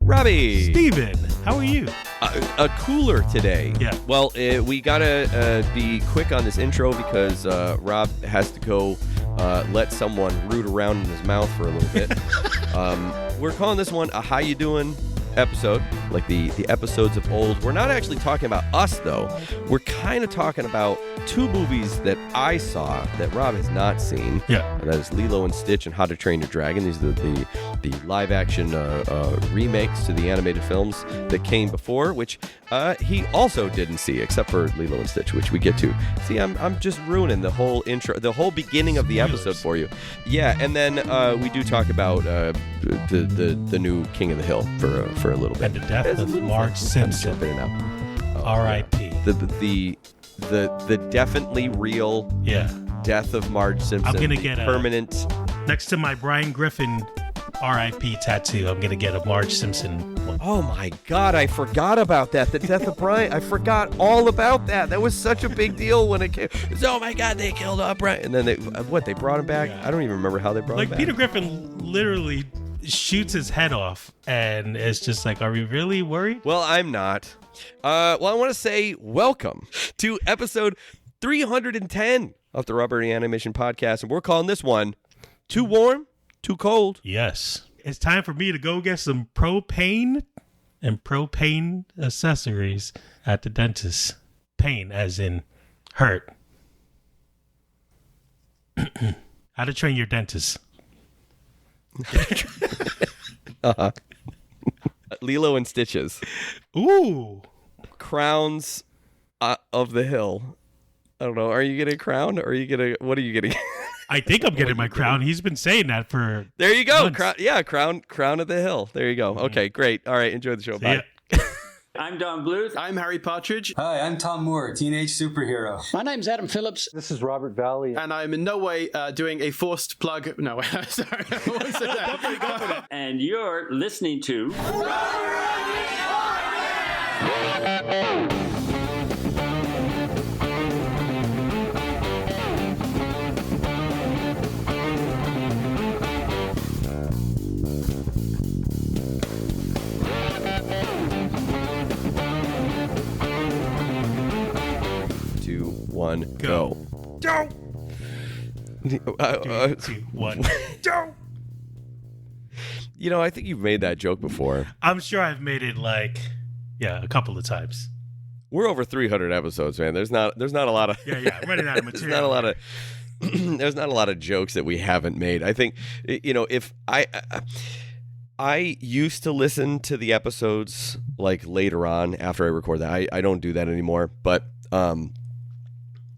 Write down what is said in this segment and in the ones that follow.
Robbie. Steven, how are you? A cooler today. Yeah. Well, we gotta be quick on this intro because Rob has to go let someone root around in his mouth for a little bit. We're calling this one a How You Doing episode, like the episodes of old. We're not actually talking about us, though. We're kind of talking about two movies that I saw that Rob has not seen. Yeah. And that is Lilo and Stitch and How to Train Your Dragon. These are the live-action remakes to the animated films that came before, which he also didn't see, except for Lilo and Stitch, which we get to. See, I'm just ruining the whole intro, the whole beginning of the episode for you. Yeah, and then we do talk about the new King of the Hill for a little bit. And the death of Marge Simpson. R.I.P. The definitely real death of Marge Simpson. I'm gonna get permanent. Next to my Brian Griffin R.I.P. tattoo, I'm gonna get a Marge Simpson one. Oh my God, I forgot about that. The death of Brian. I forgot all about that. That was such a big deal when it came. Oh my God, they killed Brian. And then they brought him back? Yeah. I don't even remember how they brought him back. Peter Griffin literally shoots his head off, and it's just like, are we really worried? Well, I'm not. I want to say welcome to episode 310 of the Robert Animation Podcast, and we're calling this one Too Warm, Too Cold. Yes. It's time for me to go get some propane and propane accessories at the dentist. Pain as in hurt. How to train your dentist. Lilo and Stitches. Ooh. Crowns of the Hill. I don't know. Are you getting a crown or are you getting, what are you getting? I think I'm getting my crown. He's been saying that for There you go. Months. Crown of the Hill. There you go. Okay, great. All right. Enjoy the show. Bye. I'm Don Bluth. I'm Harry Partridge. Hi, I'm Tom Moore, teenage superhero. My name's Adam Phillips. This is Robert Valley. And I'm in no way doing a forced plug. No, sorry. I won't say that. And you're listening to... Two, one, go. Go. 3, 2, 1. Go. You know, I think you've made that joke before. I'm sure I've made it a couple of times. We're over 300 episodes, man. There's not a lot of I'm running out of material. There's not a lot of there's not a lot of jokes that we haven't made. I think, you know, if I used to listen to the episodes like later on after I record that. I don't do that anymore, but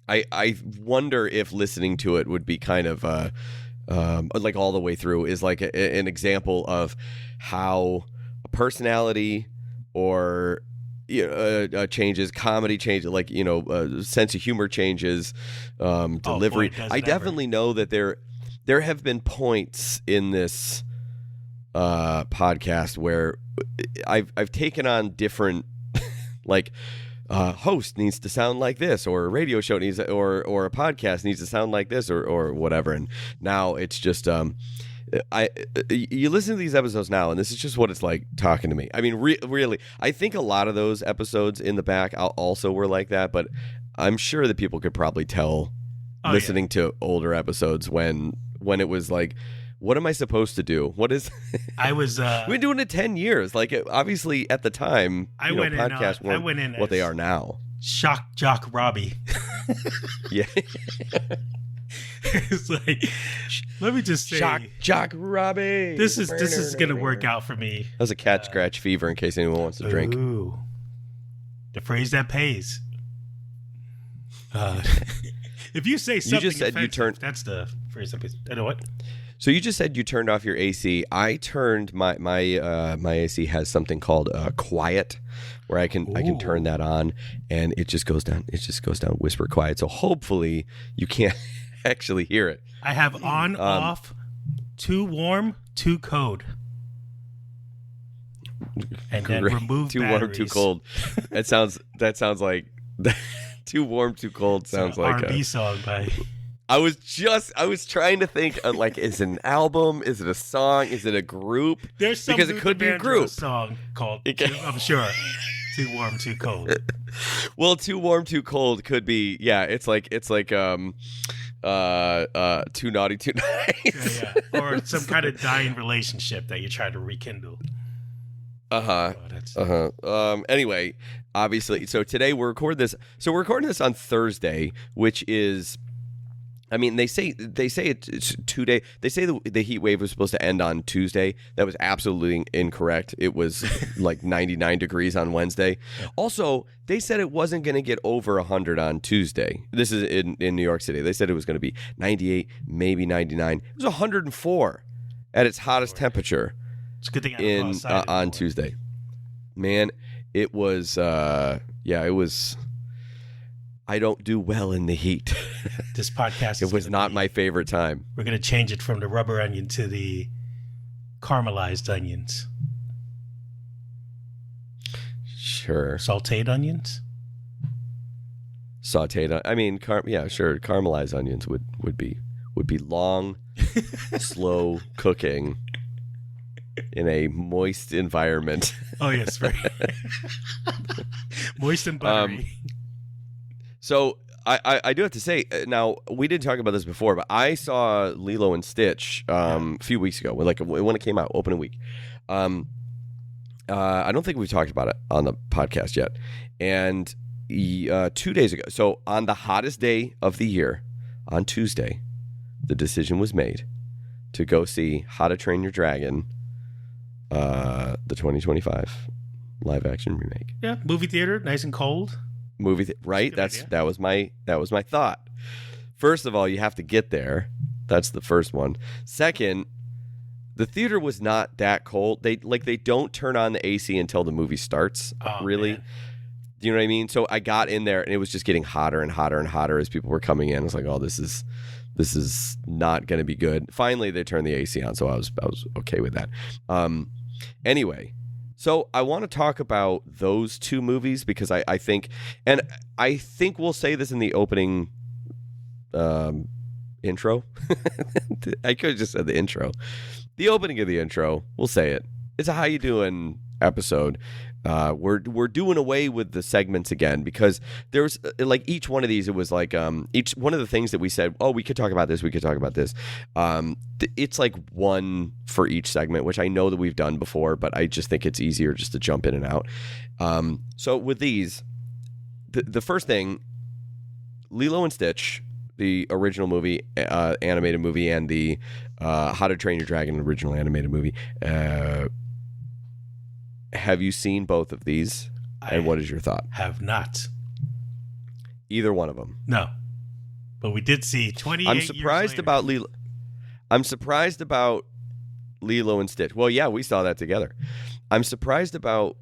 I wonder if listening to it would be kind of like all the way through is like an example of how a personality or changes, comedy changes, like, you know, sense of humor changes, delivery. I definitely know that there have been points in this podcast where I've taken on different like host needs to sound like this, or a radio show needs, or a podcast needs to sound like this, or whatever. And now it's just you listen to these episodes now, and this is just what it's like talking to me. I mean, really, I think a lot of those episodes in the back also were like that, but I'm sure that people could probably tell listening to older episodes when it was like, what am I supposed to do? What is... I was... We've been doing it 10 years. Like, obviously, at the time, podcasts weren't what they are now. Shock Jock Robbie. Yeah. It's like, let me just say... Shock Jock Robbie. This is going to work out for me. That was a cat scratch fever in case anyone wants to drink. Ooh. The phrase that pays. If you say something offensive, that's the phrase that pays. I know what? So you just said you turned off your AC. I turned my AC has something called quiet, where I can turn that on, and it just goes down. It just goes down whisper quiet. So hopefully you can't actually hear it. I have on off, too warm, too cold, and then remove too batteries. Warm, too cold. That sounds like too warm, too cold. Sounds like R&B song by. I was trying to think of, like, is it an album? Is it a song? Is it a group? There's some because it could be a group song called, I'm sure, Too Warm, Too Cold. Well, Too Warm, Too Cold could be, it's like Too Naughty, Too Nice. Yeah. Or some kind of dying relationship that you try to rekindle. Anyway, obviously, so today we're recording this. So we're recording this on Thursday, which is, I mean, they say it's 2 day. They say the heat wave was supposed to end on Tuesday. That was absolutely incorrect. It was like 99 degrees on Wednesday. Also, they said it wasn't going to get over 100 on Tuesday. This is in New York City. They said it was going to be 98, maybe 99. It was 104 at its hottest temperature. It's a good thing I don't go outside on Tuesday. Man, it was it was. I don't do well in the heat. This podcast it was not my favorite time. We're going to change it from the rubber onion to the caramelized onions. Sure. Sauteed onions? Sauteed. I mean, sure. Caramelized onions would be long, slow cooking in a moist environment. Oh, yes. Right. Moist and buttery. So I do have to say, now, we didn't talk about this before, but I saw Lilo and Stitch a few weeks ago, when it came out, opening week. I don't think we've talked about it on the podcast yet. And 2 days ago, so on the hottest day of the year, on Tuesday, the decision was made to go see How to Train Your Dragon, the 2025 live-action remake. Yeah, movie theater, nice and cold. Right? That was my thought. First of all, you have to get there. That's the first one. Second, the theater was not that cold. They don't turn on the AC until the movie starts. Really. Man. Do you know what I mean? So I got in there and it was just getting hotter and hotter and hotter as people were coming in. I was like, oh, this is not going to be good. Finally, they turned the AC on, so I was okay with that. Anyway. So I want to talk about those two movies because I think we'll say this in the opening intro. I could have just said the intro. The opening of the intro, we'll say it. It's a How You Doing episode. We're doing away with the segments again because there's like each one of these. It was like each one of the things that we said. Oh, we could talk about this. We could talk about this. It's like one for each segment, which I know that we've done before, but I just think it's easier just to jump in and out. So with these, the first thing, Lilo and Stitch, the original movie, animated movie, and the How to Train Your Dragon original animated movie. Have you seen both of these? And what is your thought? Have not. Either one of them? No. But we did see 28 I'm surprised about Lilo. I'm surprised about Lilo and Stitch. Well, yeah, we saw that together. I'm surprised about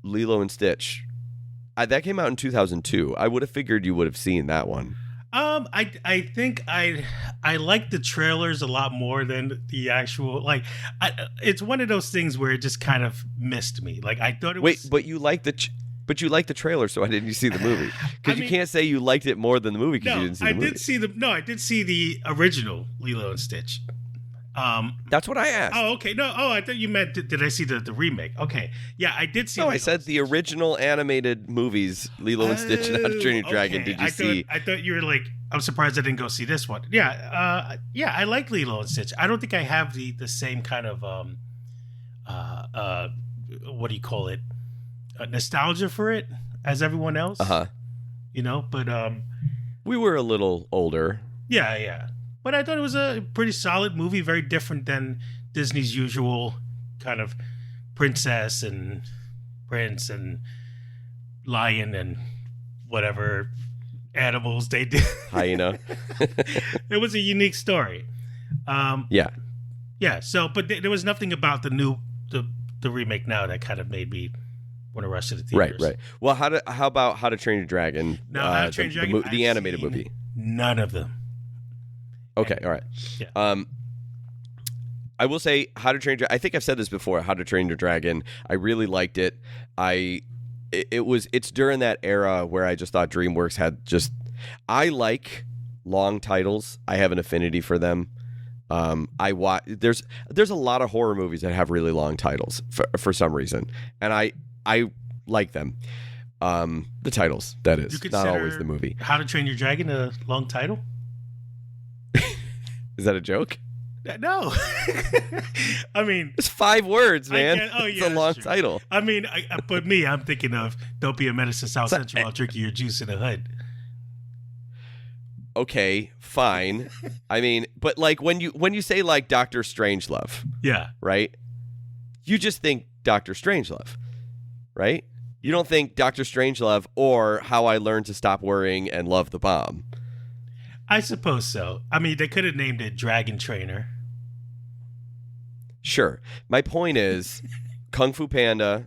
Lilo and Stitch. That came out in 2002. I would have figured you would have seen that one. I think I like the trailers a lot more than the actual, like, it's one of those things where it just kind of missed me. Like, I thought it was... Wait, but you like the trailer, so why didn't you see the movie? Because you can't say you liked it more than the movie because you didn't see the movie. I did see the original Lilo and Stitch. That's what I asked. Oh, okay. No, I thought you meant, did I see the remake? Okay. Yeah, I did see I said the original animated movies, Lilo and Stitch and How to Train Your Dragon. Okay. Did you see? I thought you were like, I'm surprised I didn't go see this one. Yeah, I like Lilo and Stitch. I don't think I have the same kind of, what do you call it? Nostalgia for it as everyone else. You know, but we were a little older. Yeah. But I thought it was a pretty solid movie, very different than Disney's usual kind of princess and prince and lion and whatever animals they did. Hyena. It was a unique story. Yeah. So, but there was nothing about the remake now that kind of made me want to rush to the theaters. Right. Well, how about How to Train Your Dragon? No, How to Train Your Dragon. The animated movie. None of them. Okay, all right. Yeah. I will say How to Train Your... I think I've said this before. How to Train Your Dragon. I really liked it. It's during that era where I just thought DreamWorks had just... I like long titles. I have an affinity for them. I watch. There's a lot of horror movies that have really long titles for some reason, and I like them. The titles, that is, not always the movie. How to Train Your Dragon a long title? Is that a joke? No. I mean, it's 5 words, man. It's a long title. I mean, but I'm thinking of Don't Be a Menace to South Central while drinking your juice in the hood. Okay, fine. I mean, but like when you say like Doctor Strangelove, yeah, right? You just think Doctor Strangelove, right? You don't think Doctor Strangelove or How I Learned to Stop Worrying and Love the Bomb. I suppose so. I mean, they could have named it Dragon Trainer. Sure. My point is, Kung Fu Panda,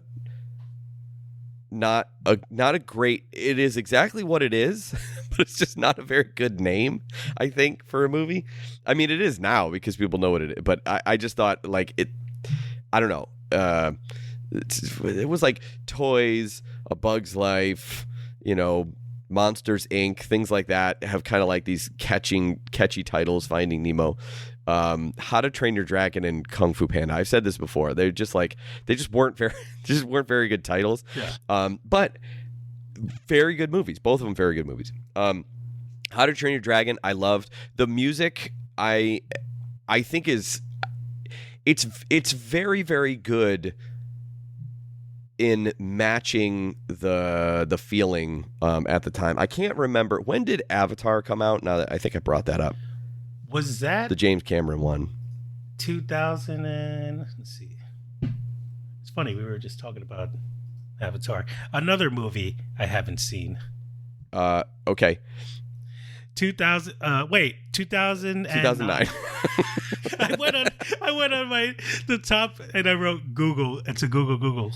not a great. It is exactly what it is, but it's just not a very good name, I think, for a movie. I mean, it is now because people know what it is, but I just thought like it. I don't know. It was like Toys, A Bug's Life, Monsters Inc., things like that have kind of like these catchy titles. Finding Nemo, How to Train Your Dragon, and Kung Fu Panda. I've said this before. They just weren't very good titles. Yeah. But very good movies. Both of them very good movies. How to Train Your Dragon, I loved. The music I think it's very, very good in matching the feeling at the time. I can't remember, when did Avatar come out? Now that I think I brought that up, was that the James Cameron one? 2000 and let's see. It's funny, we were just talking about Avatar. Another movie I haven't seen. Okay. 2009. I went on the top and I wrote Google. It's a Google.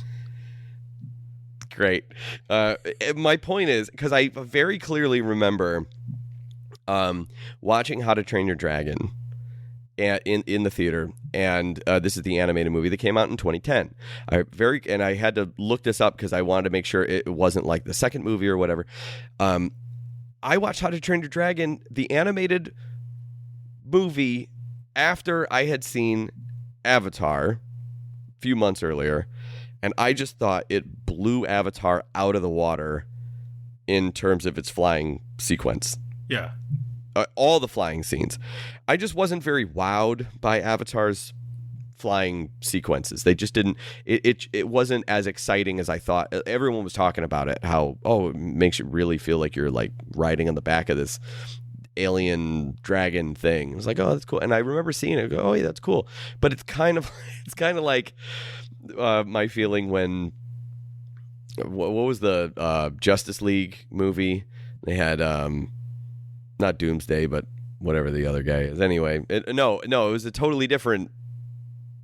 Great. My point is, because I very clearly remember watching How to Train Your Dragon in the theater, and this is the animated movie that came out in 2010. And I had to look this up because I wanted to make sure it wasn't like the second movie or whatever. I watched How to Train Your Dragon, the animated movie, after I had seen Avatar a few months earlier. And I just thought it blew Avatar out of the water in terms of its flying sequence. Yeah. All the flying scenes. I just wasn't very wowed by Avatar's flying sequences. They just didn't, it wasn't as exciting as I thought. Everyone was talking about it, how, it makes you really feel like you're like riding on the back of this alien dragon thing. I was like, oh, that's cool. And I remember seeing it, go, oh yeah, that's cool. But it's kind of like my feeling when what was the Justice League movie? They had not Doomsday, but whatever the other guy is. Anyway, it was a totally different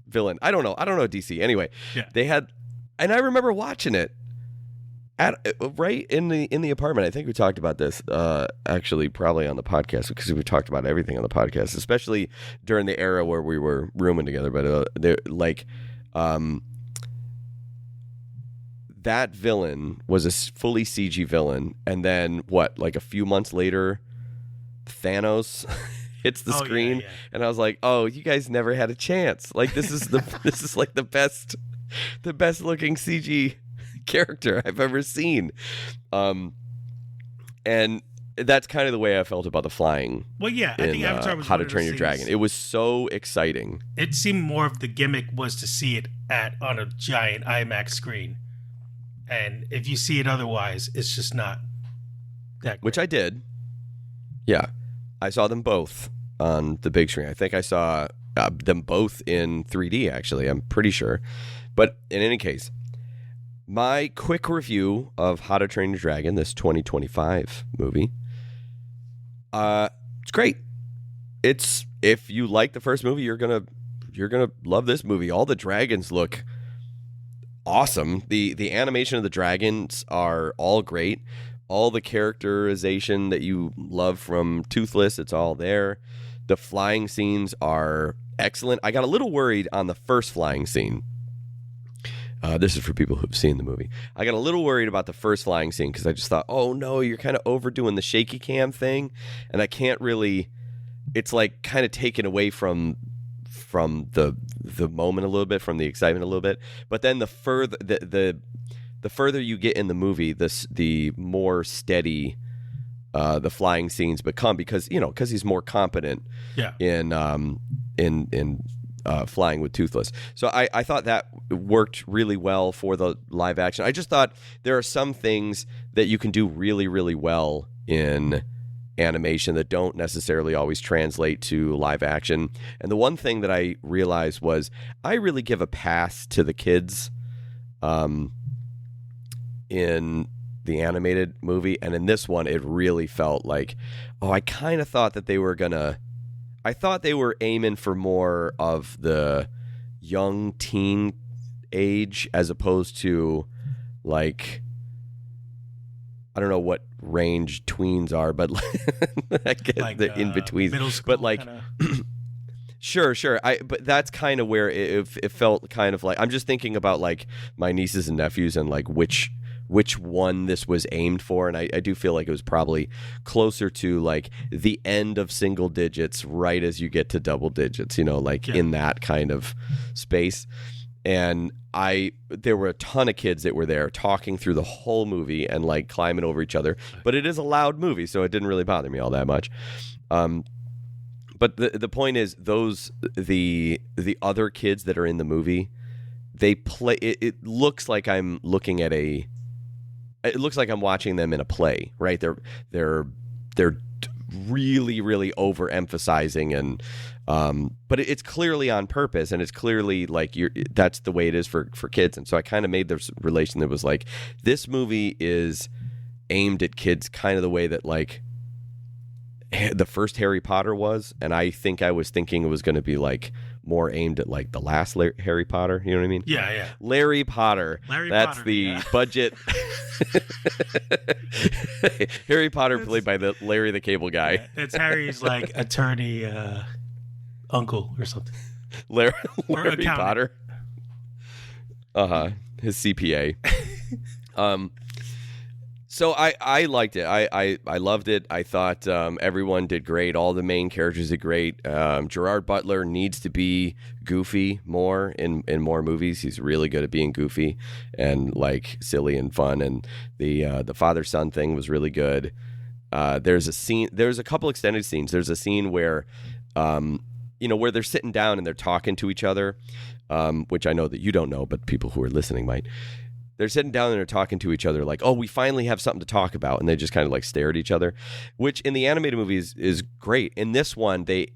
villain. I don't know DC. Anyway, yeah. They had, and I remember watching it right in the apartment. I think we talked about this actually probably on the podcast, because we talked about everything on the podcast, especially during the era where we were rooming together. But that villain was a fully CG villain, and then like a few months later, Thanos hits the screen, yeah. And I was like, "Oh, you guys never had a chance! Like this is like the best looking CG character I've ever seen," and that's kind of the way I felt about the flying. Well, yeah, I think Avatar was How to Train Your Dragon. It was so exciting. It seemed more of the gimmick was to see it on a giant IMAX screen. And if you see it otherwise, it's just not that great. Which I did. Yeah. I saw them both on the big screen. I think I saw them both in 3D, actually. I'm pretty sure. But in any case, my quick review of How to Train Your Dragon, this 2025 movie, it's great. It's, if you like the first movie, you're gonna love this movie. All the dragons look awesome. The animation of the dragons are all great. All the characterization that you love from Toothless, it's all there. The flying scenes are excellent. I got a little worried on the first flying scene This is for people who've seen the movie. I got a little worried about the first flying scene because I just thought, oh no, you're kind of overdoing the shaky cam thing, and I can't really. It's like kind of taken away from the moment a little bit, from the excitement a little bit. But then the further the further you get in the movie, the more steady the flying scenes become because he's more competent in flying with Toothless. So I thought that worked really well for the live action. I just thought there are some things that you can do really, really well in animation that don't necessarily always translate to live action. And the one thing that I realized was I really give a pass to the kids in the animated movie, and in this one it really felt like, I kind of thought that they were aiming for more of the young teen age as opposed to like, I don't know what range tweens are, but I get like the in between. Middle school, but like, sure. But that's kind of where it felt kind of like I'm just thinking about like my nieces and nephews and like which one this was aimed for, and I do feel like it was probably closer to like the end of single digits, right as you get to double digits, in that kind of space. And there were a ton of kids that were there talking through the whole movie and like climbing over each other. But it is a loud movie, so it didn't really bother me all that much. But the point is, the other kids that are in the movie, they play. It looks like I'm looking at it looks like I'm watching them in a play, right? They're really, really overemphasizing and. But it's clearly on purpose, and it's clearly like that's the way it is for kids. And so I kind of made this relation that was like, this movie is aimed at kids kind of the way that like the first Harry Potter was. And I think I was thinking it was going to be like more aimed at like the last Harry Potter. You know what I mean? Yeah. Larry Potter. That's the budget. Harry Potter played by the Larry the Cable Guy. Yeah, that's Harry's like attorney uncle or something. Larry Potter. His CPA. So I liked it. I loved it. I thought everyone did great. All the main characters did great. Gerard Butler needs to be goofy more in more movies. He's really good at being goofy and like silly and fun. And the father-son thing was really good. There's a couple extended scenes. There's a scene where where they're sitting down and they're talking to each other, which I know that you don't know, but people who are listening might. They're sitting down and they're talking to each other like, oh, we finally have something to talk about. And they just kind of like stare at each other, which in the animated movies is great. In this one, there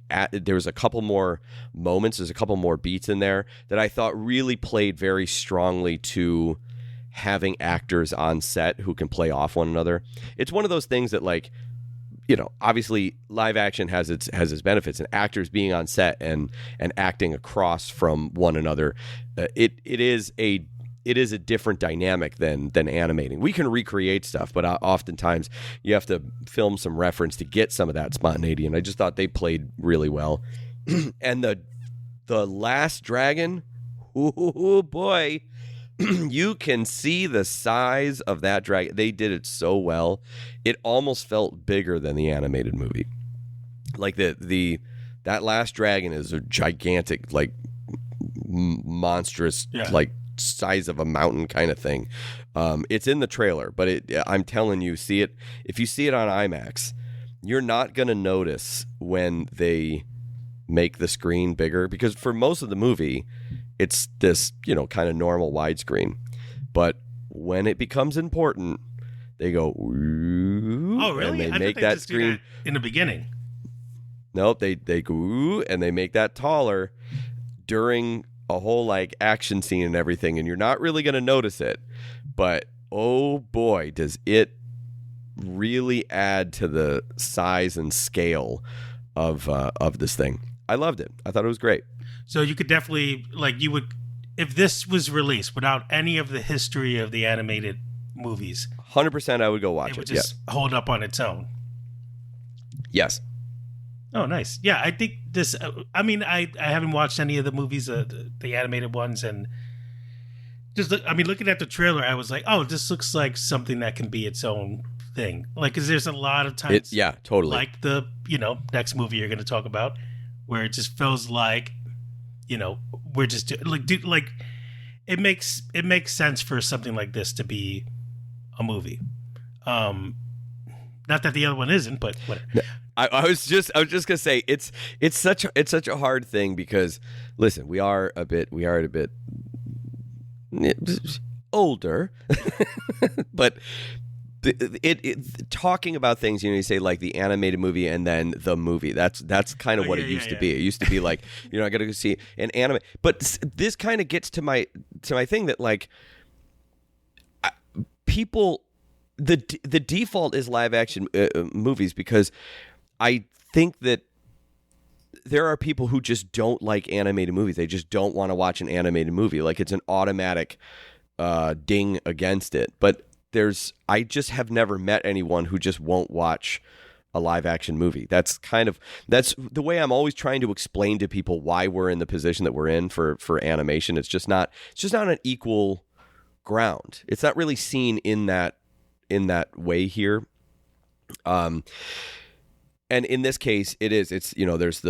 was a couple more moments. There's a couple more beats in there that I thought really played very strongly to having actors on set who can play off one another. It's one of those things that like, obviously live action has its benefits, and actors being on set and acting across from one another. It is a different dynamic than animating. We can recreate stuff, but oftentimes you have to film some reference to get some of that spontaneity. And I just thought they played really well. And the last dragon, oh boy, you can see the size of that dragon. They did it so well. It almost felt bigger than the animated movie. Like that last dragon is a gigantic, like monstrous, like size of a mountain kind of thing. It's in the trailer, but I'm telling you, see it. If you see it on IMAX, you're not going to notice when they make the screen bigger, because for most of the movie, it's this, kind of normal widescreen. But when it becomes important, they go, ooh, oh, really? And they make that screen in the beginning. Nope, they go, ooh, and they make that taller during a whole like action scene and everything, and you're not really going to notice it. But oh boy, does it really add to the size and scale of this thing. I loved it. I thought it was great. So you could definitely, if this was released without any of the history of the animated movies, 100% I would go watch it. It would just hold up on its own. Yes. Oh, nice. Yeah, I think this. I haven't watched any of the movies, the animated ones, and looking at the trailer, I was like, oh, this looks like something that can be its own thing. Like, because there's a lot of times, totally, like the next movie you're going to talk about, where it just feels like, we're just like it makes sense for something like this to be a movie. Not that the other one isn't, but whatever. I was just gonna say it's such a hard thing because listen, we are a bit older, but talking about things, you say like the animated movie and then the movie. That's kind of what it used to be. It used to be like I got to go see an anime, but this kind of gets to my thing that like people. The default is live action movies because I think that there are people who just don't like animated movies. They just don't want to watch an animated movie. Like it's an automatic ding against it. But I just have never met anyone who just won't watch a live action movie. That's the way I'm always trying to explain to people why we're in the position that we're in for animation. It's just not an equal ground. It's not really seen in that way here. And in this case it is. It's there's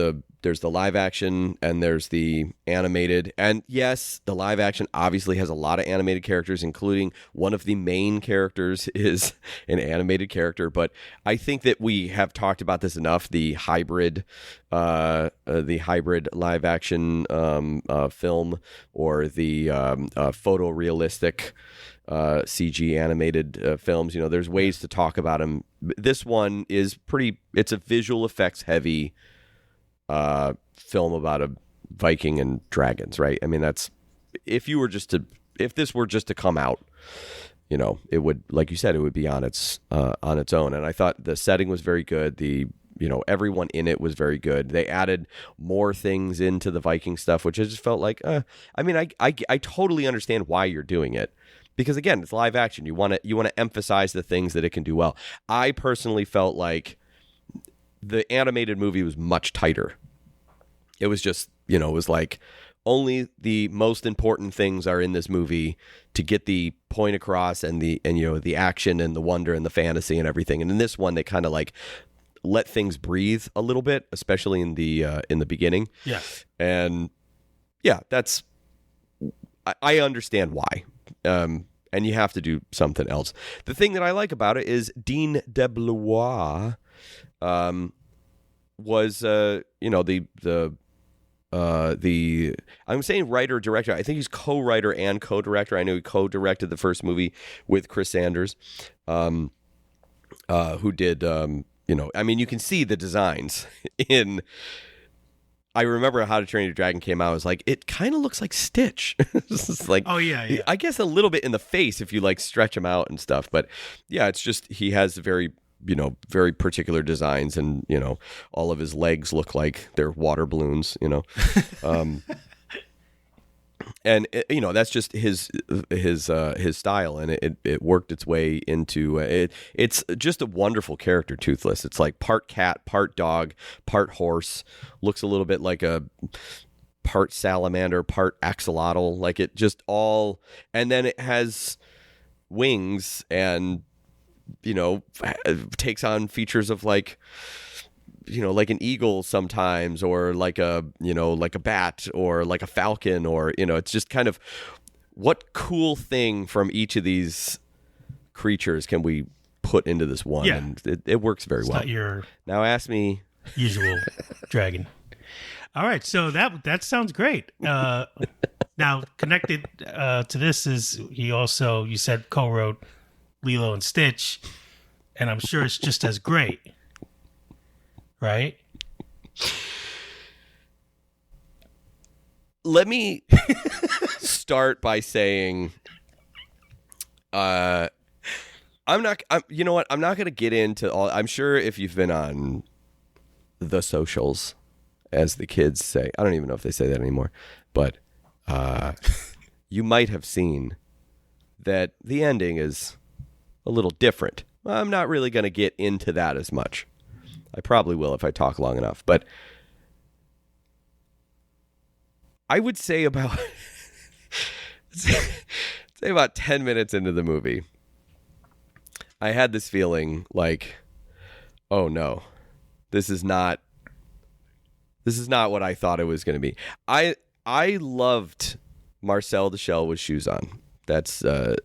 the live action and there's the animated. And yes, the live action obviously has a lot of animated characters, including one of the main characters is an animated character. But I think that we have talked about this enough. The hybrid live action film or the photorealistic CG animated films. There's ways to talk about them. This one is it's a visual effects heavy film about a Viking and dragons, right? I mean, that's if this were just to come out, it would, like you said, it would be on its own. And I thought the setting was very good. The everyone in it was very good. They added more things into the Viking stuff, which I just felt like, I totally understand why you're doing it. Because again, it's live action. You want to emphasize the things that it can do well. I personally felt like the animated movie was much tighter. It was just, it was like only the most important things are in this movie to get the point across and the action and the wonder and the fantasy and everything. And in this one, they kind of like let things breathe a little bit, especially in the beginning. Yeah. And yeah, I understand why. And you have to do something else. The thing that I like about it is Dean DeBlois was I'm saying writer director. I think he's co-writer and co-director. I know he co-directed the first movie with Chris Sanders, who did you can see the designs in. I remember How to Train Your Dragon came out. I was like, it kind of looks like Stitch. It's like, oh yeah. I guess a little bit in the face if you like stretch him out and stuff. But yeah, it's just he has very particular designs, and all of his legs look like they're water balloons. And that's just his style, and it worked its way into it. It's just a wonderful character, Toothless. It's like part cat, part dog, part horse. Looks a little bit like a part salamander, part axolotl. Like it just all, and then it has wings, and takes on features of like an eagle sometimes, or like a bat, or like a falcon, or it's just kind of what cool thing from each of these creatures can we put into this one? Yeah. And it works very well. Not your now ask me usual dragon. All right, so that sounds great. Now connected to this is you said co-wrote Lilo and Stitch, and I'm sure it's just as great. Right? Let me start by saying, I'm not going to get into all. I'm sure if you've been on the socials, as the kids say, I don't even know if they say that anymore, but you might have seen that the ending is a little different. I'm not really going to get into that as much. I probably will if I talk long enough, but I would say about say about 10 minutes into the movie, I had this feeling like, oh no, this is not what I thought it was going to be. I loved Marcel the Shell with Shoes On. That's the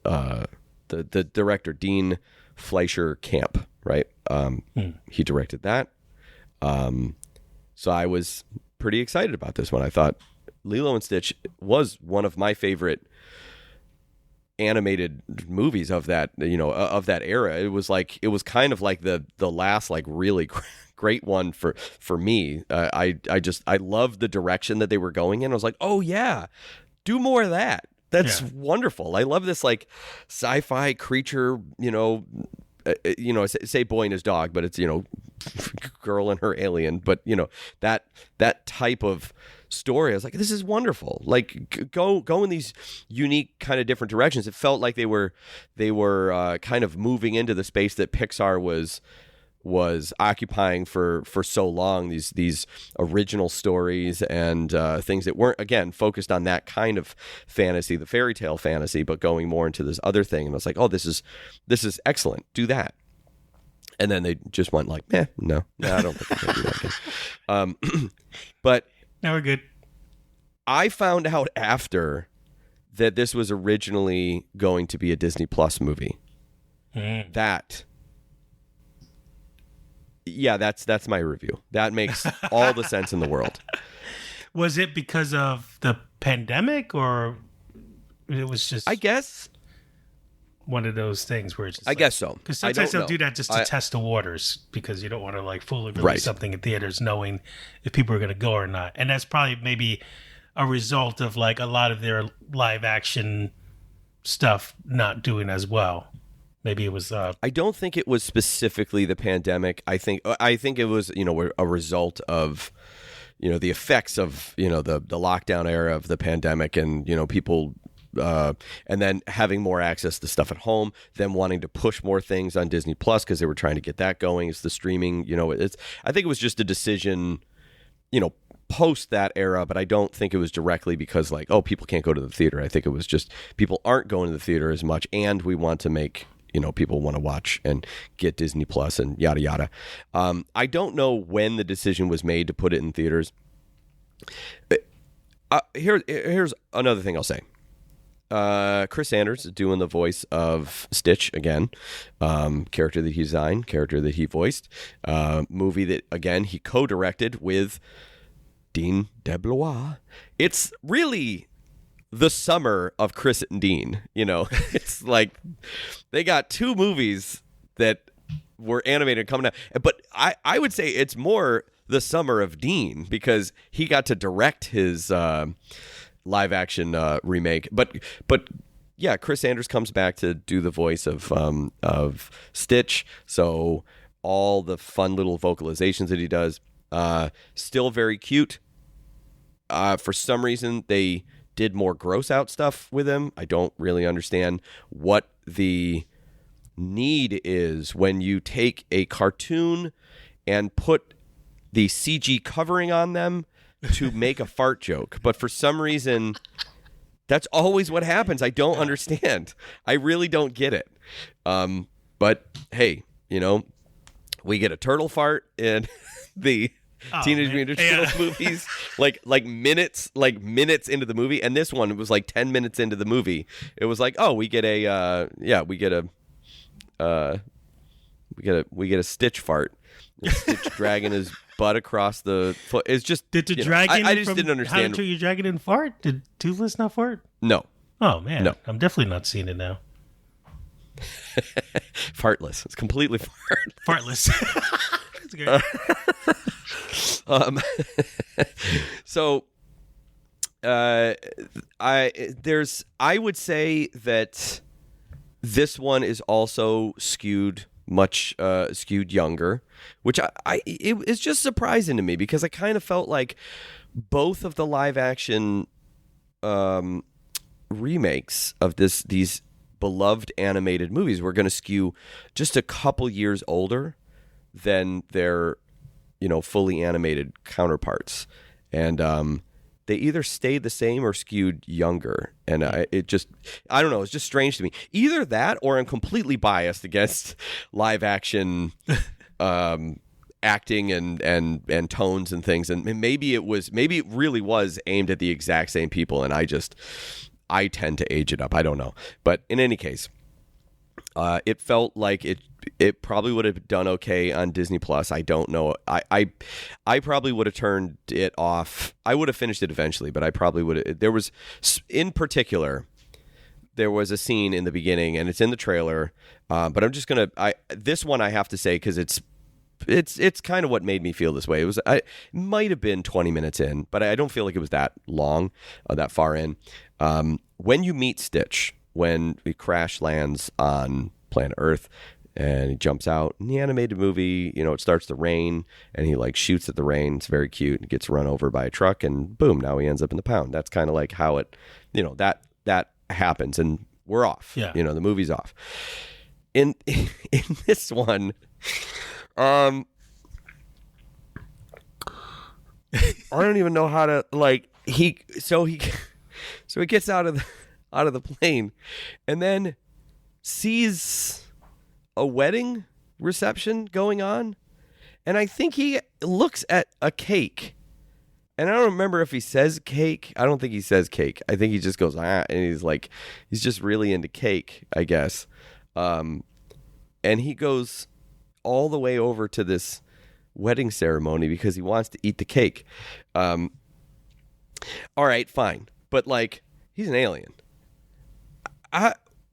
director, Dean Fleischer Camp, right? He directed that. So I was pretty excited about this one. I thought Lilo and Stitch was one of my favorite animated movies of that, of that era. It was kind of like the last like really great one for me. I loved the direction that they were going in. I was like, oh yeah, do more of that. That's wonderful. I love this like sci-fi creature, say boy and his dog, but it's, girl and her alien, but that type of story. I was like, this is wonderful. Like go in these unique kind of different directions. It felt like they were kind of moving into the space that Pixar was occupying for so long, these original stories and things that weren't, again, focused on that kind of fantasy, the fairy tale fantasy, but going more into this other thing. And I was like, oh, this is excellent. Do that. And then they just went like, no, I don't think I can do that again. But now we're good. I found out after that this was originally going to be a Disney Plus movie. That's my review. That makes all the sense in the world. Was it because of the pandemic, or it was just, I guess, one of those things where it's just I guess so. Because sometimes they'll do that just to test the waters, because you don't want to like fully release something in theaters knowing if people are going to go or not. And that's probably maybe a result of like a lot of their live action stuff not doing as well. Maybe it was. I don't think it was specifically the pandemic. I think it was a result of the effects of the lockdown era of the pandemic, and people and then having more access to stuff at home, them wanting to push more things on Disney Plus because they were trying to get that going. It's the streaming. I think it was just a decision, post that era, but I don't think it was directly because like, oh, people can't go to the theater. I think it was just people aren't going to the theater as much, and we want to make people want to watch and get Disney Plus and yada yada. I don't know when the decision was made to put it in theaters. Here's another thing I'll say. Chris Sanders is doing the voice of Stitch again, character that he designed, character that he voiced, movie that again he co-directed with Dean DeBlois. It's really the summer of Chris and Dean. It's like they got two movies that were animated coming out, but I would say it's more the summer of Dean because he got to direct his live action remake. But yeah, Chris Sanders comes back to do the voice of Stitch. So all the fun little vocalizations that he does, still very cute. For some reason, they did more gross out stuff with him. I don't really understand what the need is when you take a cartoon and put the CG covering on them to make a fart joke. But for some reason, that's always what happens. I don't understand. I really don't get it. But hey, we get a turtle fart in the Teenage Mutant Ninja Turtles movies, like minutes into the movie, and this one it was like 10 minutes into the movie. It was like, oh, we get a Stitch fart. Stitch dragging his butt across the foot. It's just did the dragon? I just didn't understand. How you dragon in fart? Did Toothless not fart? No. Oh man, no. I'm definitely not seeing it now. Fartless. It's completely fartless. That's good. So I would say that this one is also skewed younger, which it's just surprising to me because I kind of felt like both of the live action remakes of these beloved animated movies were going to skew just a couple years older than their fully animated counterparts. And they either stayed the same or skewed younger. And I don't know. It's just strange to me. Either that or I'm completely biased against live action acting and tones and things. And maybe it really was aimed at the exact same people. And I tend to age it up. I don't know. But in any case, it felt like it probably would have done okay on Disney Plus. I don't know. I probably would have turned it off. I would have finished it eventually, but I probably would have. There was, in particular, there was a scene in the beginning, and it's in the trailer. But I'm just gonna. This one I have to say because it's kind of what made me feel this way. It might have been 20 minutes in, but I don't feel like it was that long, that far in. When you meet Stitch, when he crash lands on planet Earth and he jumps out in the animated movie, it starts to rain and he like shoots at the rain. It's very cute and gets run over by a truck and boom, now he ends up in the pound. That's kind of like how it, that happens and we're off. Yeah. The movie's off. In this one, I don't even know how to he gets out of the plane and then sees a wedding reception going on, and I think he looks at a cake, and I don't remember if he says cake. I don't think he says cake. I think he just goes and he's just really into cake, I guess. And he goes all the way over to this wedding ceremony because he wants to eat the cake. All right, fine, but he's an alien.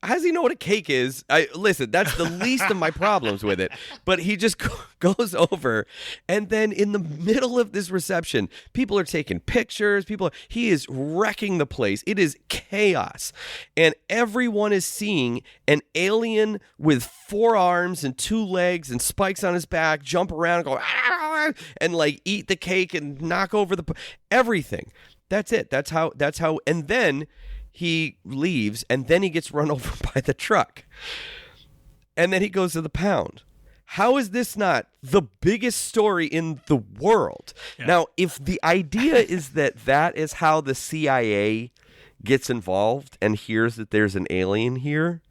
How does he know what a cake is? Listen, that's the least of my problems with it. But he just goes over, and then in the middle of this reception, people are taking pictures. He is wrecking the place. It is chaos, and everyone is seeing an alien with 4 arms and 2 legs and spikes on his back jump around and go and eat the cake and knock over everything. That's it. That's how. And then he leaves, and then he gets run over by the truck. And then he goes to the pound. How is this not the biggest story in the world? Yeah. Now, if the idea is that is how the CIA gets involved and hears that there's an alien here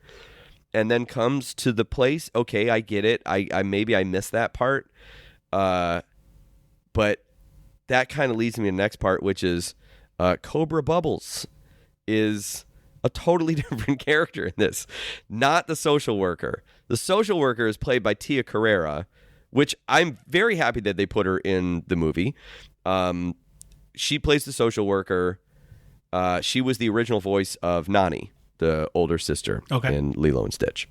and then comes to the place, okay, I get it. I maybe I missed that part. But that kind of leads me to the next part, which is Cobra Bubbles is a totally different character in this, not the social worker. The social worker is played by Tia Carrera, which I'm very happy that they put her in the movie. She plays the social worker. She was the original voice of Nani, the older sister in Lilo and Stitch.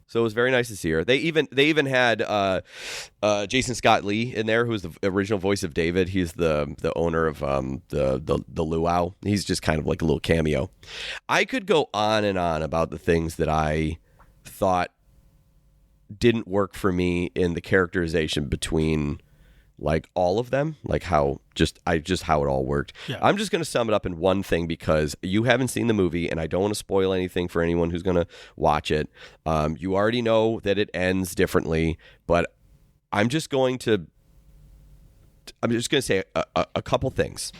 So it was very nice to see her. They even had Jason Scott Lee in there, who's the original voice of David. He's the owner of the luau. He's just kind of like a little cameo. I could go on and on about the things that I thought didn't work for me in the characterization between all of them, how how it all worked. Yeah. I'm just going to sum it up in one thing because you haven't seen the movie and I don't want to spoil anything for anyone who's going to watch it. You already know that it ends differently, but I'm just going to say a couple things.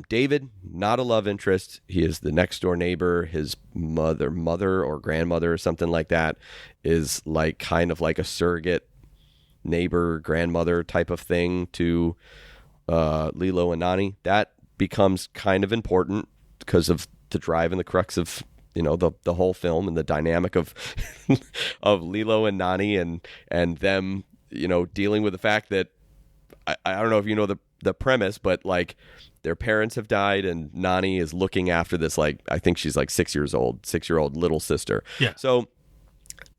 David, not a love interest. He is the next door neighbor. His mother or grandmother or something like that is kind of like a surrogate neighbor, grandmother type of thing to Lilo and Nani. That becomes kind of important because of the drive and the crux of the whole film and the dynamic of of Lilo and Nani and them dealing with the fact that I don't know if you know the premise, but their parents have died and Nani is looking after this I think she's 6-year-old little sister. Yeah. So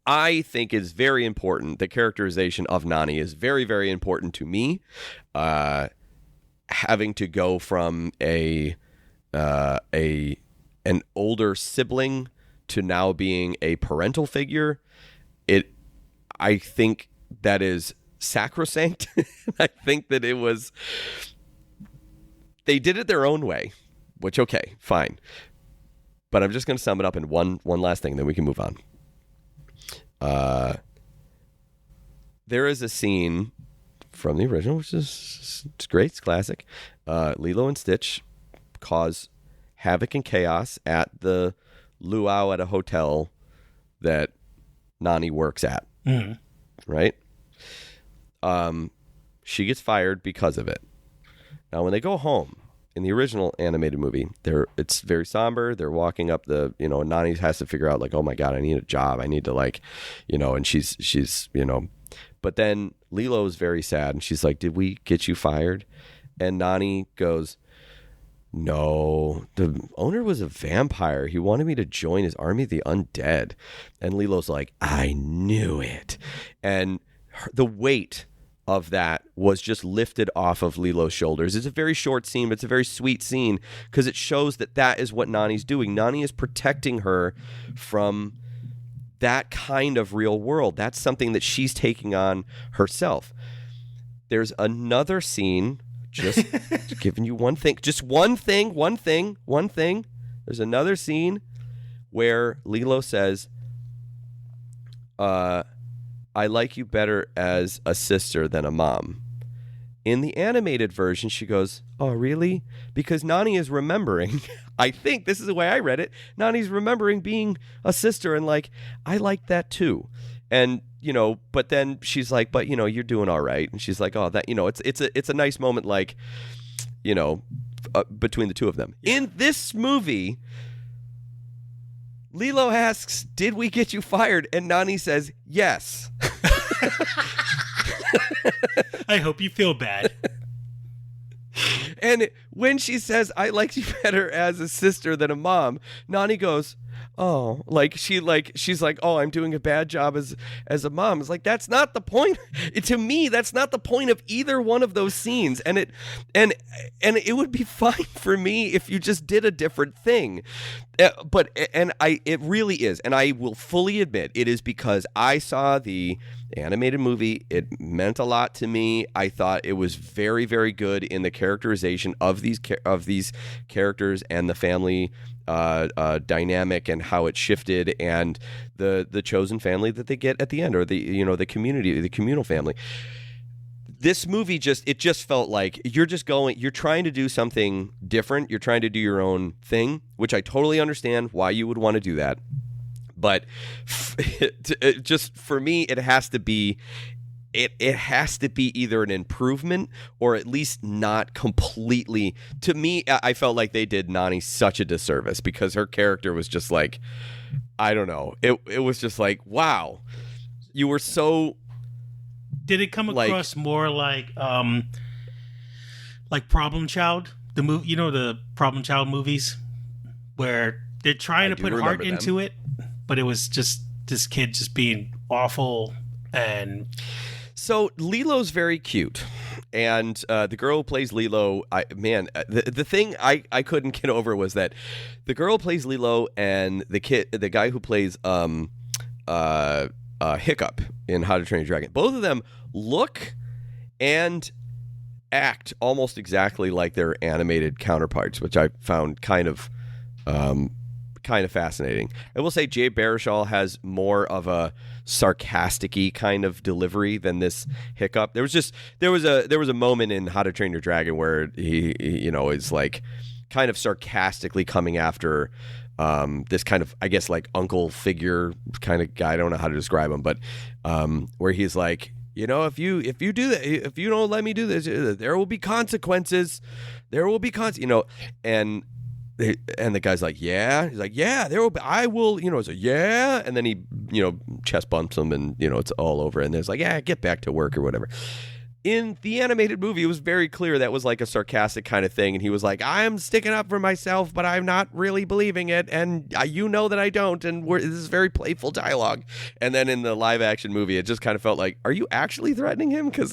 I think is very important. The characterization of Nani is very, very important to me. Having to go from an older sibling to now being a parental figure, I think that is sacrosanct. I think that they did it their own way, which okay, fine. But I'm just going to sum it up in one last thing, then we can move on. There is a scene from the original, which is it's great. It's classic. Lilo and Stitch cause havoc and chaos at the luau at a hotel that Nani works at. Mm-hmm. Right? She gets fired because of it. Now, when they go home in the original animated movie, it's very somber. They're walking up Nani has to figure out like, oh my God, I need a job. I need to and she's but then Lilo's very sad and she's like, did we get you fired? And Nani goes, no, the owner was a vampire. He wanted me to join his army of the undead. And Lilo's like, I knew it. And the weight of that was just lifted off of Lilo's shoulders. It's a very short scene, but it's a very sweet scene because it shows that is what Nani's doing. Nani is protecting her from that kind of real world. That's something that she's taking on herself. There's another scene. Just giving you one thing. Just one thing. There's another scene where Lilo says, I like you better as a sister than a mom. In the animated version, she goes, oh, really? Because Nani is remembering, I think this is the way I read it, Nani's remembering being a sister and like, I like that too. And, but then she's like, but, you're doing all right. And she's like, oh, that, it's a nice moment, like, between the two of them. Yeah. In this movie, Lilo asks, did we get you fired? And Nani says, yes. I hope you feel bad. And when she says, I like you better as a sister than a mom, Nani goes, oh, she's like, oh, I'm doing a bad job as a mom. It's like, that's not the point. To me, that's not the point of either one of those scenes. And it would be fine for me if you just did a different thing. It really is. And I will fully admit it is because I saw the animated movie. It meant a lot to me. I thought it was very, very good in the characterization of these characters and the family dynamic and how it shifted and the chosen family that they get at the end, or the community, the communal family. This movie just felt like you're trying to do something different. You're trying to do your own thing, which I totally understand why you would want to do that. But just for me, it has to be either an improvement or at least not completely. To me, I felt like they did Nani such a disservice because her character was just like, I don't know. It was just like, wow, you were so. Did it come across more like Problem Child, the movie? The Problem Child movies where they're trying to put heart into it, but it was just this kid just being awful. And so Lilo's very cute, and the girl who plays Lilo, the thing I couldn't get over was that the girl who plays Lilo and the guy who plays Hiccup in How to Train Your Dragon, both of them look and act almost exactly like their animated counterparts, which I found kind of fascinating. I will say Jay Baruchel has more of a sarcastic-y kind of delivery than this Hiccup. There was a moment in How to Train Your Dragon where he is like kind of sarcastically coming after this kind of, I guess, like uncle figure kind of guy. I don't know how to describe him, but where he's like, if you do that, if you don't let me do this, there will be consequences. There will be and the guy's like, yeah. He's like, yeah, there will be. I will. It's like, yeah. And then he, chest bumps him, and it's all over. And there's like, yeah, get back to work or whatever. In the animated movie, it was very clear that was like a sarcastic kind of thing. And he was like, I'm sticking up for myself, but I'm not really believing it. And that I don't. And this is very playful dialogue. And then in the live action movie, it just kind of felt like, are you actually threatening him? Because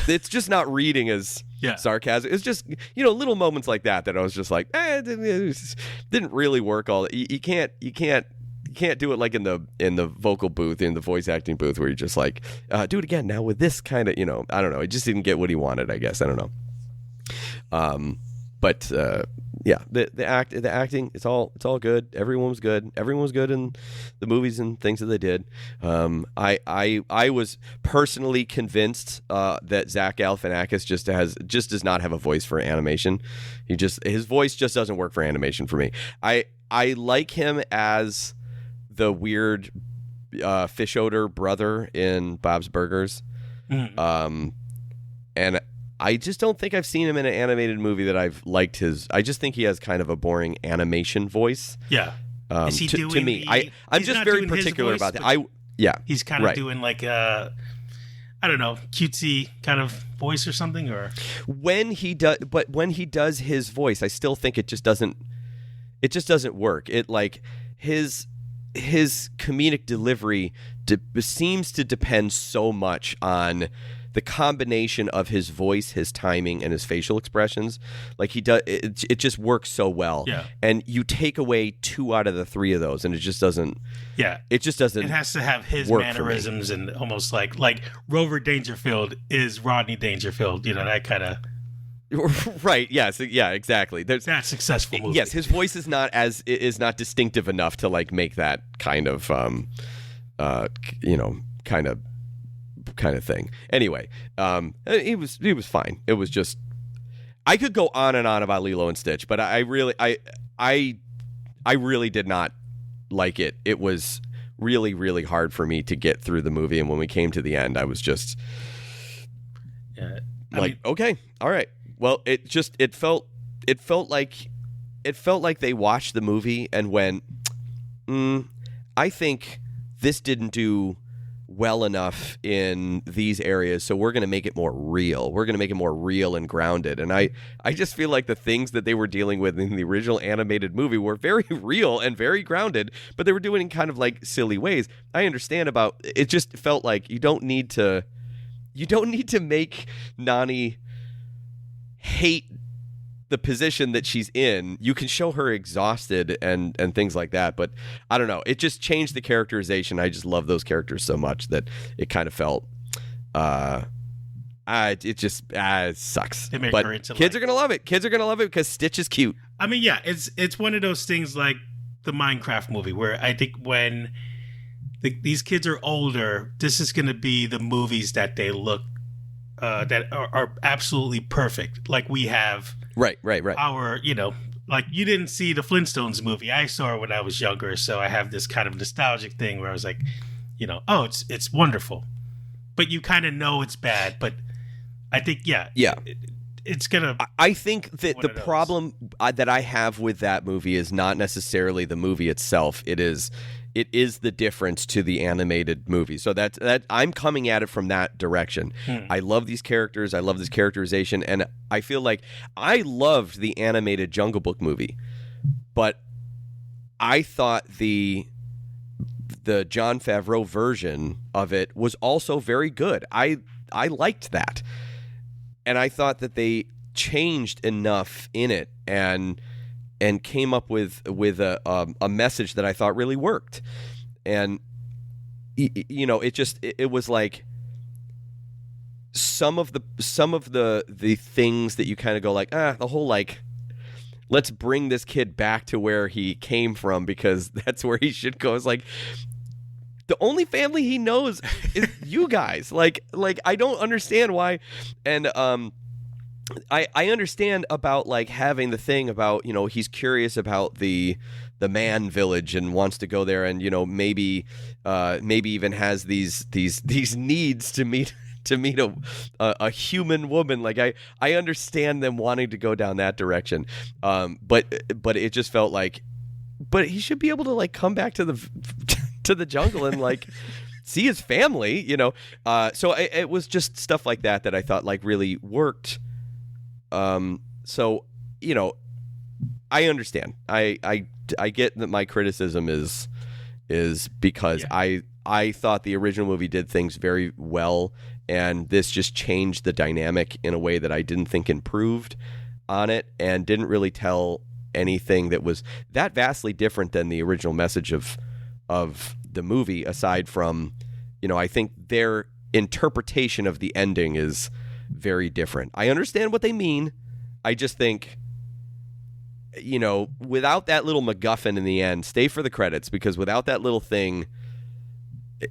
it's just not reading as sarcasm. It's just, little moments like that I was just like, it didn't really work all. You can't do it like in the vocal booth, in the voice acting booth, where you're just like, do it again now with this kind of, I don't know. It just didn't get what he wanted, I guess. I don't know. But yeah, the acting, it's all good. Everyone was good. Everyone was good in the movies and things that they did. I was personally convinced that Zach Galifianakis just does not have a voice for animation. His voice just doesn't work for animation for me. I like him as the weird fish odor brother in Bob's Burgers. And I just don't think I've seen him in an animated movie that I've liked I just think he has kind of a boring animation voice. Yeah. Is he doing to me? I'm just very particular about that. He's kind of doing like a, I don't know, cutesy kind of voice or something, or when he does his voice, I still think it just doesn't work. It like his comedic delivery seems to depend so much on the combination of his voice, his timing, and his facial expressions. Like he does, it just works so well. Yeah. And you take away 2 out of the 3 of those, and it just doesn't. Yeah. It just doesn't. It has to have his mannerisms and almost like Rover Dangerfield is Rodney Dangerfield. You know, that kind of. Right. Yes. Yeah. Exactly. That's successful movie. Yes, his voice is not distinctive enough to like make that kind of kind of thing. Anyway, he was fine. It was just, I could go on and on about Lilo and Stitch, but I really did not like it. It was really, really hard for me to get through the movie, and when we came to the end, I was just okay, all right. Well, it felt like they watched the movie and went, I think this didn't do well enough in these areas, so we're going to make it more real. We're going to make it more real and grounded. And I just feel like the things that they were dealing with in the original animated movie were very real and very grounded, but they were doing it in kind of like silly ways. I understand about it. Just felt like you don't need to make Nani hate the position that she's in. You can show her exhausted and things like that, but I don't know, it just changed the characterization. I just love those characters so much that it kind of felt it just sucks. But kids are gonna love it. Kids are gonna love it because Stitch is cute. I mean, yeah, it's one of those things like the Minecraft movie where I think when these kids are older, this is gonna be the movies that they look that are absolutely perfect. Like we have Right. our, like you didn't see the Flintstones movie. I saw it when I was younger, so I have this kind of nostalgic thing where I was like, oh, it's wonderful. But you kind of know it's bad, but I think it's gonna. I think that the problem that I have with that movie is not necessarily the movie itself. It is the difference to the animated movie. So that I'm coming at it from that direction. I love these characters. I love this characterization, and I feel like I loved the animated Jungle Book movie, but I thought the Jon Favreau version of it was also very good. I liked that, and I thought that they changed enough in it and came up with a message that I thought really worked. And it was like some of the things that you kind of go like, the whole like, let's bring this kid back to where he came from because that's where he should go. It's like the only family he knows is you guys. Like I don't understand why. And I understand about like having the thing about, he's curious about the man village and wants to go there and, maybe even has these needs to meet a human woman. Like I understand them wanting to go down that direction. But it just felt like, but he should be able to like come back to the jungle and like see his family, So it was just stuff like that I thought like really worked. So, I understand. I get that my criticism is because I thought the original movie did things very well, and this just changed the dynamic in a way that I didn't think improved on it and didn't really tell anything that was that vastly different than the original message of the movie, aside from, I think their interpretation of the ending is very different. I understand what they mean. I just think without that little MacGuffin in the end, stay for the credits, because without that little thing,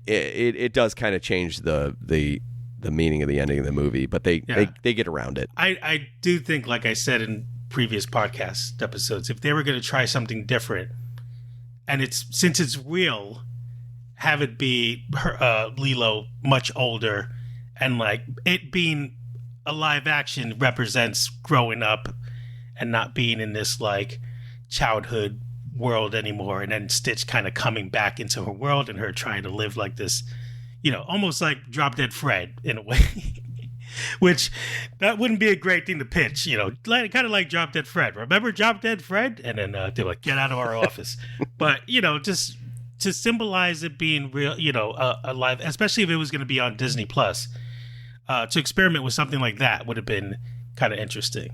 it does kind of change the meaning of the ending of the movie. But they get around it. I do think, like I said in previous podcast episodes, if they were going to try something different, and since it's real, have it be Lilo much older, and like it being a live action represents growing up and not being in this like childhood world anymore, and then Stitch kind of coming back into her world and her trying to live like this, almost like Drop Dead Fred in a way. Which that wouldn't be a great thing to pitch, kind of like Drop Dead Fred. Remember Drop Dead Fred? And then they're like, get out of our office. But just to symbolize it being real, a live, especially if it was going to be on Disney Plus, to experiment with something like that would have been kind of interesting.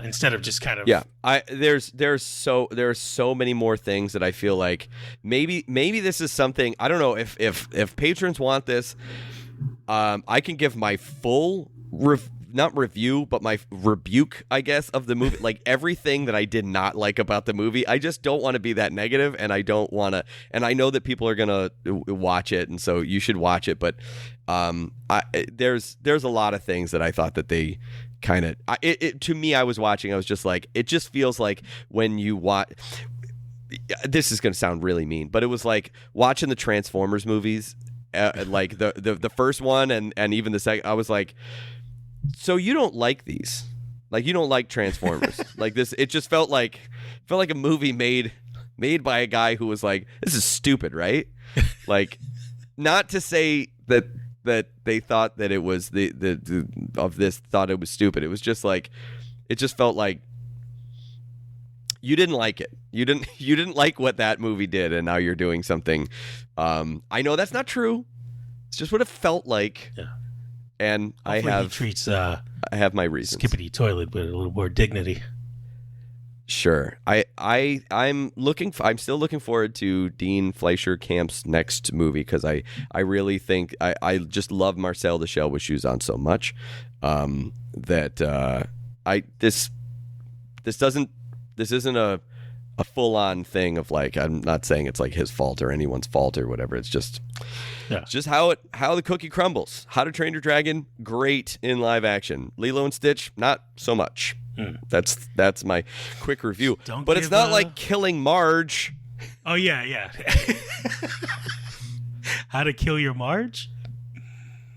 Instead of just kind of there's so many more things that I feel like maybe this is something, I don't know if patrons want this, I can give my full not review, but my rebuke, I guess, of the movie. Like everything that I did not like about the movie, I just don't want to be that negative, and I don't want to. And I know that people are gonna watch it, and so you should watch it. But there's a lot of things that I thought that they kind of. To me, I was watching. I was just like, it just feels like when you watch. This is gonna sound really mean, but it was like watching the Transformers movies, like the first one and even the second. I was like, so you don't like these? Like you don't like Transformers? Like this? It just felt like a movie made by a guy who was like, this is stupid, right? Like, not to say that they thought that it was thought it was stupid. It was just like, it just felt like you didn't like it. You didn't like what that movie did, and now you're doing something. I know that's not true. It's just what it felt like. Yeah. And hopefully he treats I have my reasons. Skippity Toilet with a little more dignity. Sure. I'm still looking forward to Dean Fleischer Camp's next movie, because I really think I just love Marcel the Shell with Shoes On so much that this isn't a full on thing of like, I'm not saying it's like his fault or anyone's fault or whatever. It's just how the cookie crumbles. How to Train Your Dragon, great in live action. Lilo and Stitch, not so much. That's my quick review. But it's not like Killing Marge. Oh yeah. How to Kill Your Marge?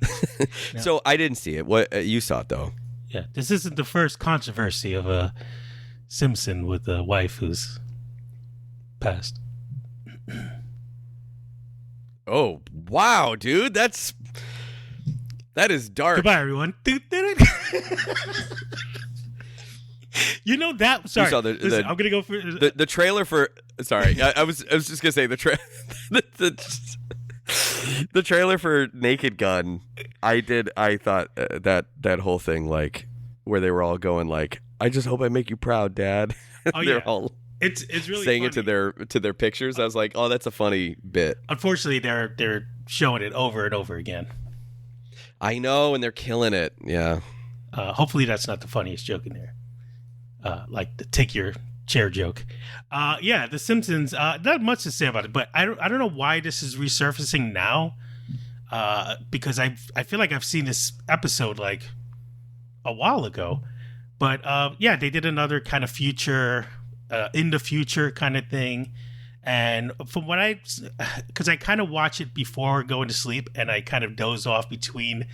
No. So I didn't see it. What you saw it though? Yeah, this isn't the first controversy of a Simpson with a wife who's passed. Oh wow, dude, that is dark. Goodbye, everyone. You know that. Sorry, you saw listen, I'm gonna go for the trailer for. Sorry, I was just gonna say the trailer for Naked Gun. I thought that whole thing, like where they were all going like, I just hope I make you proud, Dad. Oh They're yeah. all it's really saying funny. it to their pictures. I was like, oh, that's a funny bit. Unfortunately, they're showing it over and over again. I know, and they're killing it. Yeah. Hopefully, that's not the funniest joke in there. Like the take your chair joke. Yeah, The Simpsons. Not much to say about it, but I don't know why this is resurfacing now. Because I feel like I've seen this episode like a while ago. But yeah, they did another kind of future, in the future kind of thing. And from what because I kind of watch it before going to sleep, and I kind of doze off between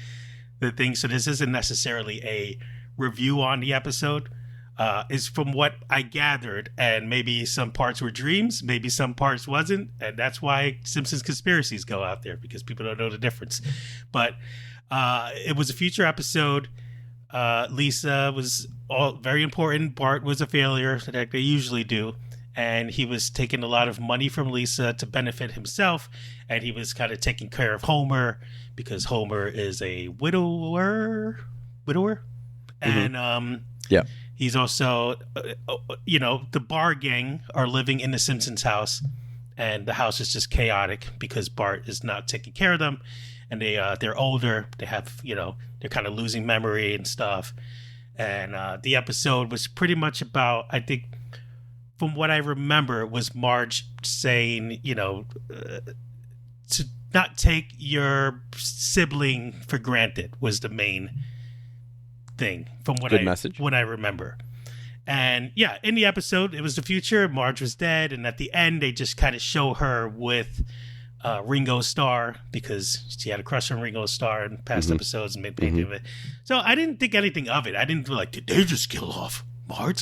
the things. So this isn't necessarily a review on the episode. Is from what I gathered, and maybe some parts were dreams, maybe some parts wasn't, and that's why Simpsons conspiracies go out there, because people don't know the difference. But it was a future episode. Lisa was all very important. Bart was a failure, like they usually do, and he was taking a lot of money from Lisa to benefit himself, and he was kind of taking care of Homer because Homer is a widower, and yeah. He's also, the Bar gang are living in the Simpsons house, and the house is just chaotic because Bart is not taking care of them, and they're older. They have, they're kind of losing memory and stuff, And the episode was pretty much about, I think, from what I remember, was Marge saying, to not take your sibling for granted was the main thing from what I remember. And yeah, in the episode, it was the future. Marge was dead, and at the end, they just kind of show her with Ringo Starr because she had a crush on Ringo Starr in past episodes and made painting of it. So I didn't think anything of it. I didn't feel like, did they just kill off Marge?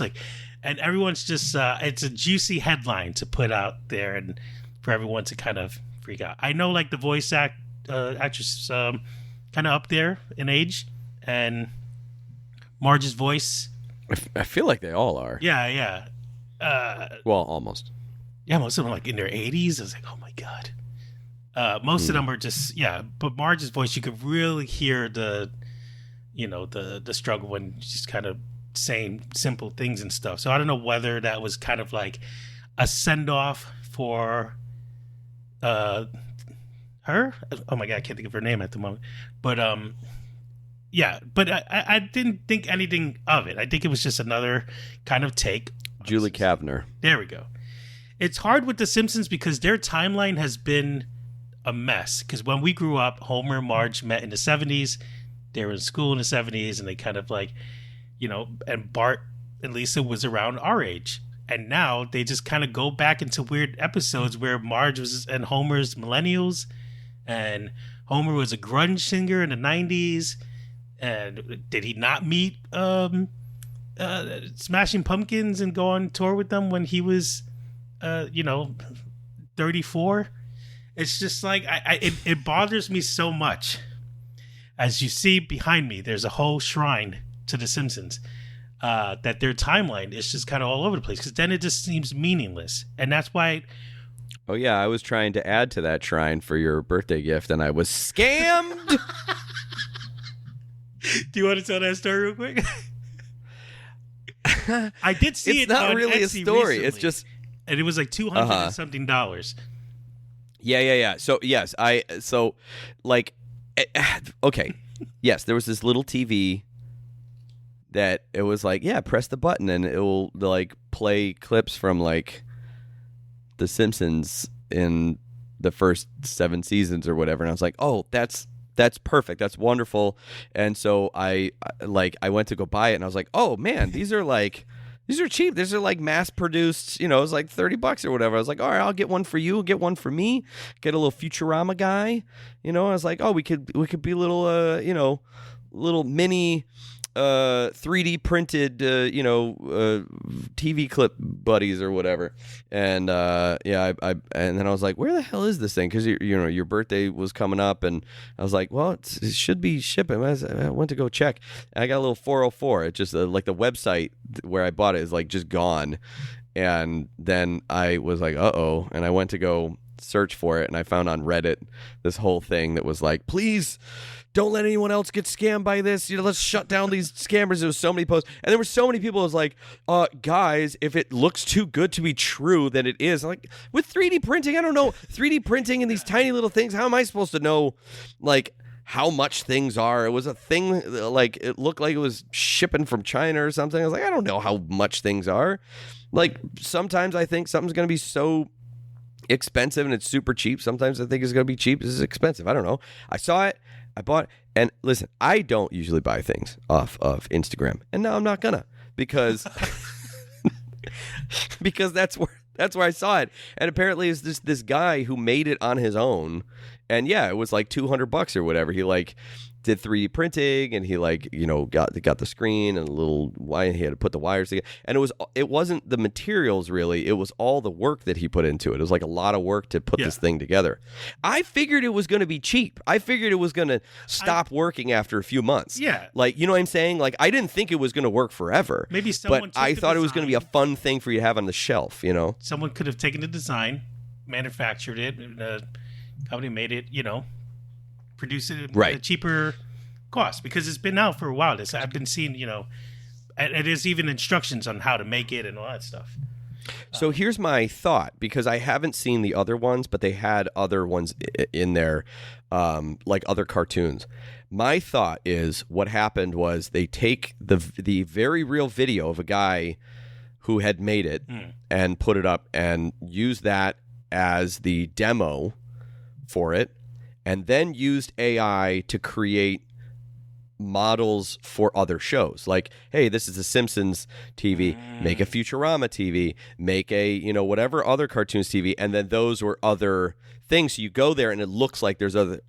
And everyone's just it's a juicy headline to put out there and for everyone to kind of freak out. I know the voice actress kind of up there in age, and Marge's voice. I feel like they all are. Yeah. Well, almost. Yeah, most of them in their 80s. I was like, oh my God. Most of them are just, but Marge's voice, you could really hear the struggle when she's kind of saying simple things and stuff. So I don't know whether that was kind of like a send-off for her. Oh my God, I can't think of her name at the moment. But but I didn't think anything of it. I think it was just another kind of take. Julie Kavner. There we go. It's hard with The Simpsons because their timeline has been a mess. Because when we grew up, Homer and Marge met in the 70s. They were in school in the 70s, and they kind of and Bart and Lisa was around our age. And now they just kind of go back into weird episodes where Marge was and Homer's millennials, and Homer was a grunge singer in the 90s. And did he not meet Smashing Pumpkins and go on tour with them when he was 34? It's just it bothers me so much. As you see behind me, there's a whole shrine to The Simpsons, that their timeline is just kind of all over the place, because then it just seems meaningless. And that's why... Oh, yeah, I was trying to add to that shrine for your birthday gift, and I was scammed! Do you want to tell that story real quick? I did see it's it not on really Etsy a story. recently, It's just... And it was $200 and something dollars. Yeah. So, yes, okay. Yes, there was this little TV that it was press the button and it will play clips from The Simpsons in the first 7 seasons or whatever. And I was like, oh, that's perfect. That's wonderful. And so I went to go buy it, and I was like, oh man, these are cheap. These are mass produced, it was $30 or whatever. I was like, all right, I'll get one for you, get one for me, get a little Futurama guy. I was like, oh, we could be little little mini 3D printed TV clip buddies or whatever. And I and then I was like, where the hell is this thing? Because your birthday was coming up, and I was like, well, it should be shipping. I went to go check, and I got a little 404. It just the website where I bought it is just gone. And then I was like, uh-oh, and I went to go search for it, and I found on Reddit this whole thing that was like, please don't let anyone else get scammed by this. Let's shut down these scammers. There was so many posts, and there were so many people. It was like, guys, if it looks too good to be true, then it is. I'm like, with 3D printing, I don't know. 3D printing and these tiny little things. How am I supposed to know, how much things are? It was a thing. It looked like it was shipping from China or something. I was like, I don't know how much things are. Sometimes I think something's going to be so expensive and it's super cheap. Sometimes I think it's going to be cheap. This is expensive. I don't know. I saw it. I bought it. And listen, I don't usually buy things off of Instagram. And now I'm not gonna, because that's where I saw it. And apparently it's this guy who made it on his own. And yeah, it was $200 or whatever. He did 3D printing, and he got the screen and a little wire. He had to put the wires together, and it wasn't the materials really. It was all the work that he put into it. It was a lot of work to put this thing together. I figured it was going to be cheap. I figured it was going to stop working after a few months. Yeah, you know what I'm saying? I didn't think it was going to work forever. Maybe someone. But I thought it was going to be a fun thing for you to have on the shelf. Someone could have taken the design, manufactured it, and the company made it. Produce it at a cheaper cost, because it's been out for a while. I've been seeing, and there's even instructions on how to make it and all that stuff. So here's my thought, because I haven't seen the other ones, but they had other ones in there, like other cartoons. My thought is what happened was they take the very real video of a guy who had made it and put it up and use that as the demo for it, and then used AI to create models for other shows. Like, hey, this is a Simpsons TV, make a Futurama TV, make a, whatever other cartoons TV, and then those were other things. So you go there and it looks like there's other,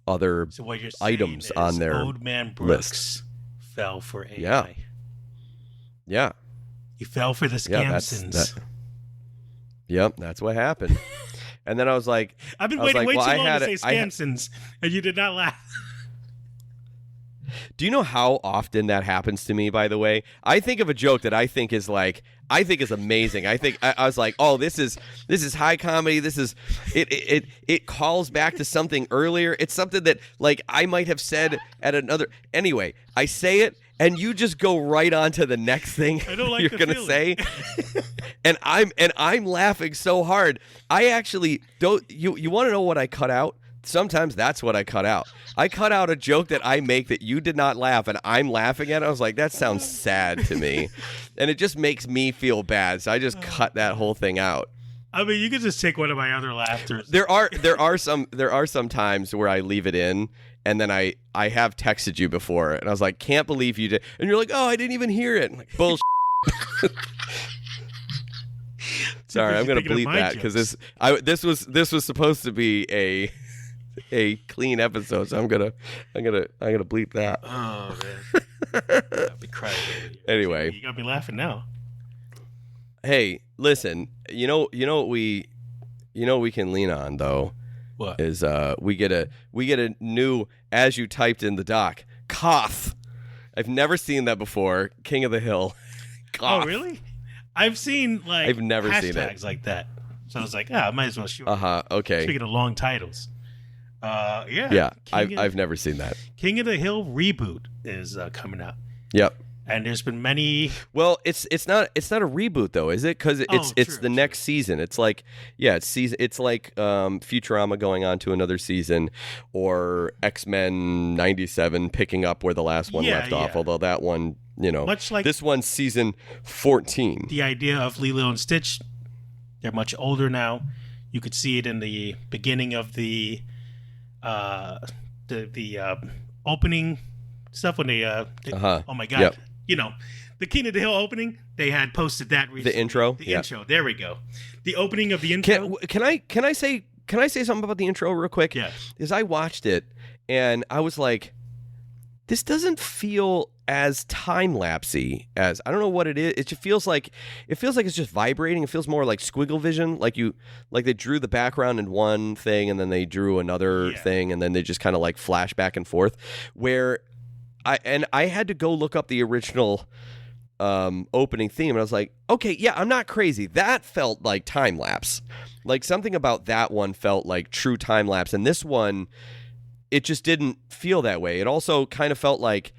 other So what you're items saying is on their Old Man Brooks list. fell for AI. Yeah. He fell for the Scamsons. Yep, that's what happened. And then I was like, I've been waiting way too long to say I Scamsons, and you did not laugh. Do you know how often that happens to me, by the way? I think of a joke that I think is amazing. I was like, oh, this is high comedy. This is it calls back to something earlier. It's something that like I might have said at another. Anyway, I say it and you just go right on to the next thing I don't like you're the gonna feeling. say. and I'm laughing so hard. I actually don't you want to know what I cut out? Sometimes that's what I cut out. I cut out a joke that I make that you did not laugh, and I'm laughing at it. I was like, that sounds sad to me. And it just makes me feel bad. So I just cut that whole thing out. I mean, you could just take one of my other laughters. There are some times where I leave it in, and then I have texted you before, and I was like, can't believe you did. And you're like, oh, I didn't even hear it. I'm like, bullshit. Sorry, I'm gonna bleep that because this was supposed to be a clean episode, so I'm gonna bleep that. Oh man, I'll be crying. Anyway, you got me laughing now. Hey, listen, you know what we can lean on though. What is we get a new, as you typed in the doc, Koth. I've never seen that before. King of the Hill. Koth. Oh really? I've seen I've never seen it. hashtags like that, so I was like, I might as well shoot. Okay. Speaking of long titles, yeah. I've never seen that. King of the Hill reboot is coming out. Yep. And there's been many. Well, it's not a reboot though, is it? Because it's the next season. It's like it's season. It's like Futurama going on to another season, or X-Men '97 picking up where the last one left off. Although that one, much like this one's season 14. The idea of Lilo and Stitch, they're much older now. You could see it in the beginning of the opening stuff when they oh my god. Yep. The King of the Hill opening, they had posted that recently. The intro? The intro. There we go. The opening of the intro. Can I say something about the intro real quick? Yeah. Because I watched it and I was like, this doesn't feel as time-lapsey as, I don't know what it is. It just feels like it's just vibrating. It feels more like squiggle vision, like they drew the background in one thing and then they drew another thing and then they just kind of like flash back and forth. Where I had to go look up the original opening theme, and I was like, okay, yeah, I'm not crazy. That felt like time lapse. Like something about that one felt like true time lapse, and this one, it just didn't feel that way. It also kind of felt like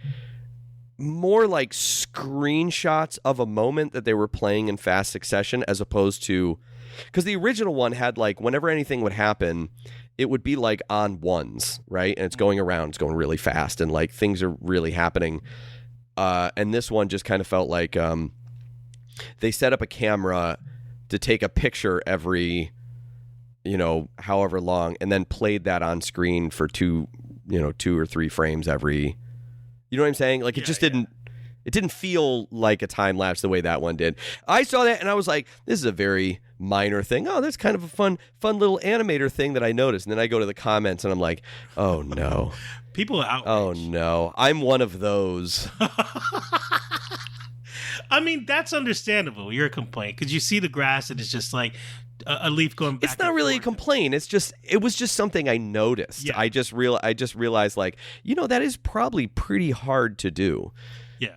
more like screenshots of a moment that they were playing in fast succession, as opposed to, because the original one had like whenever anything would happen, it would be like on ones, right? And it's going around, it's going really fast, and like things are really happening. And this one just kind of felt like they set up a camera to take a picture every, however long, and then played that on screen for 2 or 3 frames every. You know what I'm saying? Like it just didn't. It didn't feel like a time lapse the way that one did. I saw that and I was like, this is a very minor thing. Oh, that's kind of a fun little animator thing that I noticed. And then I go to the comments and I'm like, oh no. People are outraged. Oh no. I'm one of those. I mean, that's understandable, your complaint, because you see the grass and it's just like a leaf going back. It's not really a complaint. It was just something I noticed. Yeah. I just realized like, that is probably pretty hard to do.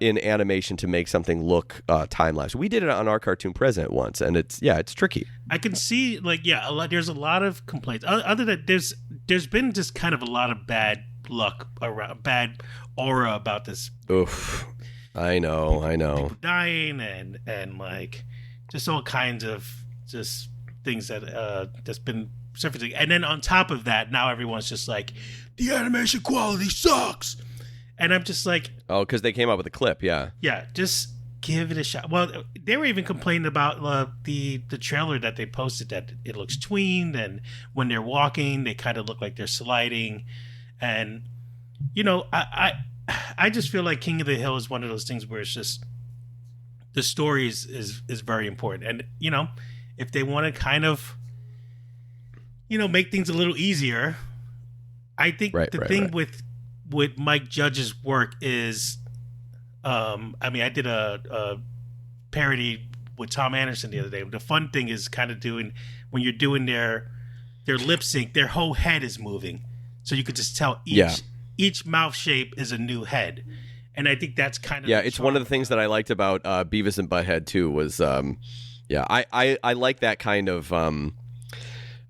In animation to make something look time-lapse. We did it on our Cartoon President once, and it's tricky. I can see, there's a lot of complaints. Other than there's been just kind of a lot of bad luck around, bad aura about this. Oof. I know. People dying and like just all kinds of just things that that's been surfacing. And then on top of that, now everyone's just like, the animation quality sucks. And I'm just like, Oh, because they came up with a clip, yeah. yeah, just give it a shot. Well, they were even complaining about the trailer that they posted, that it looks tweened, and when they're walking, they kind of look like they're sliding. And you know, I just feel like King of the Hill is one of those things where it's just the story is very important. And you know, if they want to kind of, you know, make things a little easier, I think the thing with Mike Judge's work is, I mean, I did a parody with Tom Anderson the other day. The fun thing is kind of doing, when you're doing their lip sync, their whole head is moving, so you could just tell each mouth shape is a new head. And I think that's kind of it's one of the things that I liked about Beavis and Butthead too was I like that kind of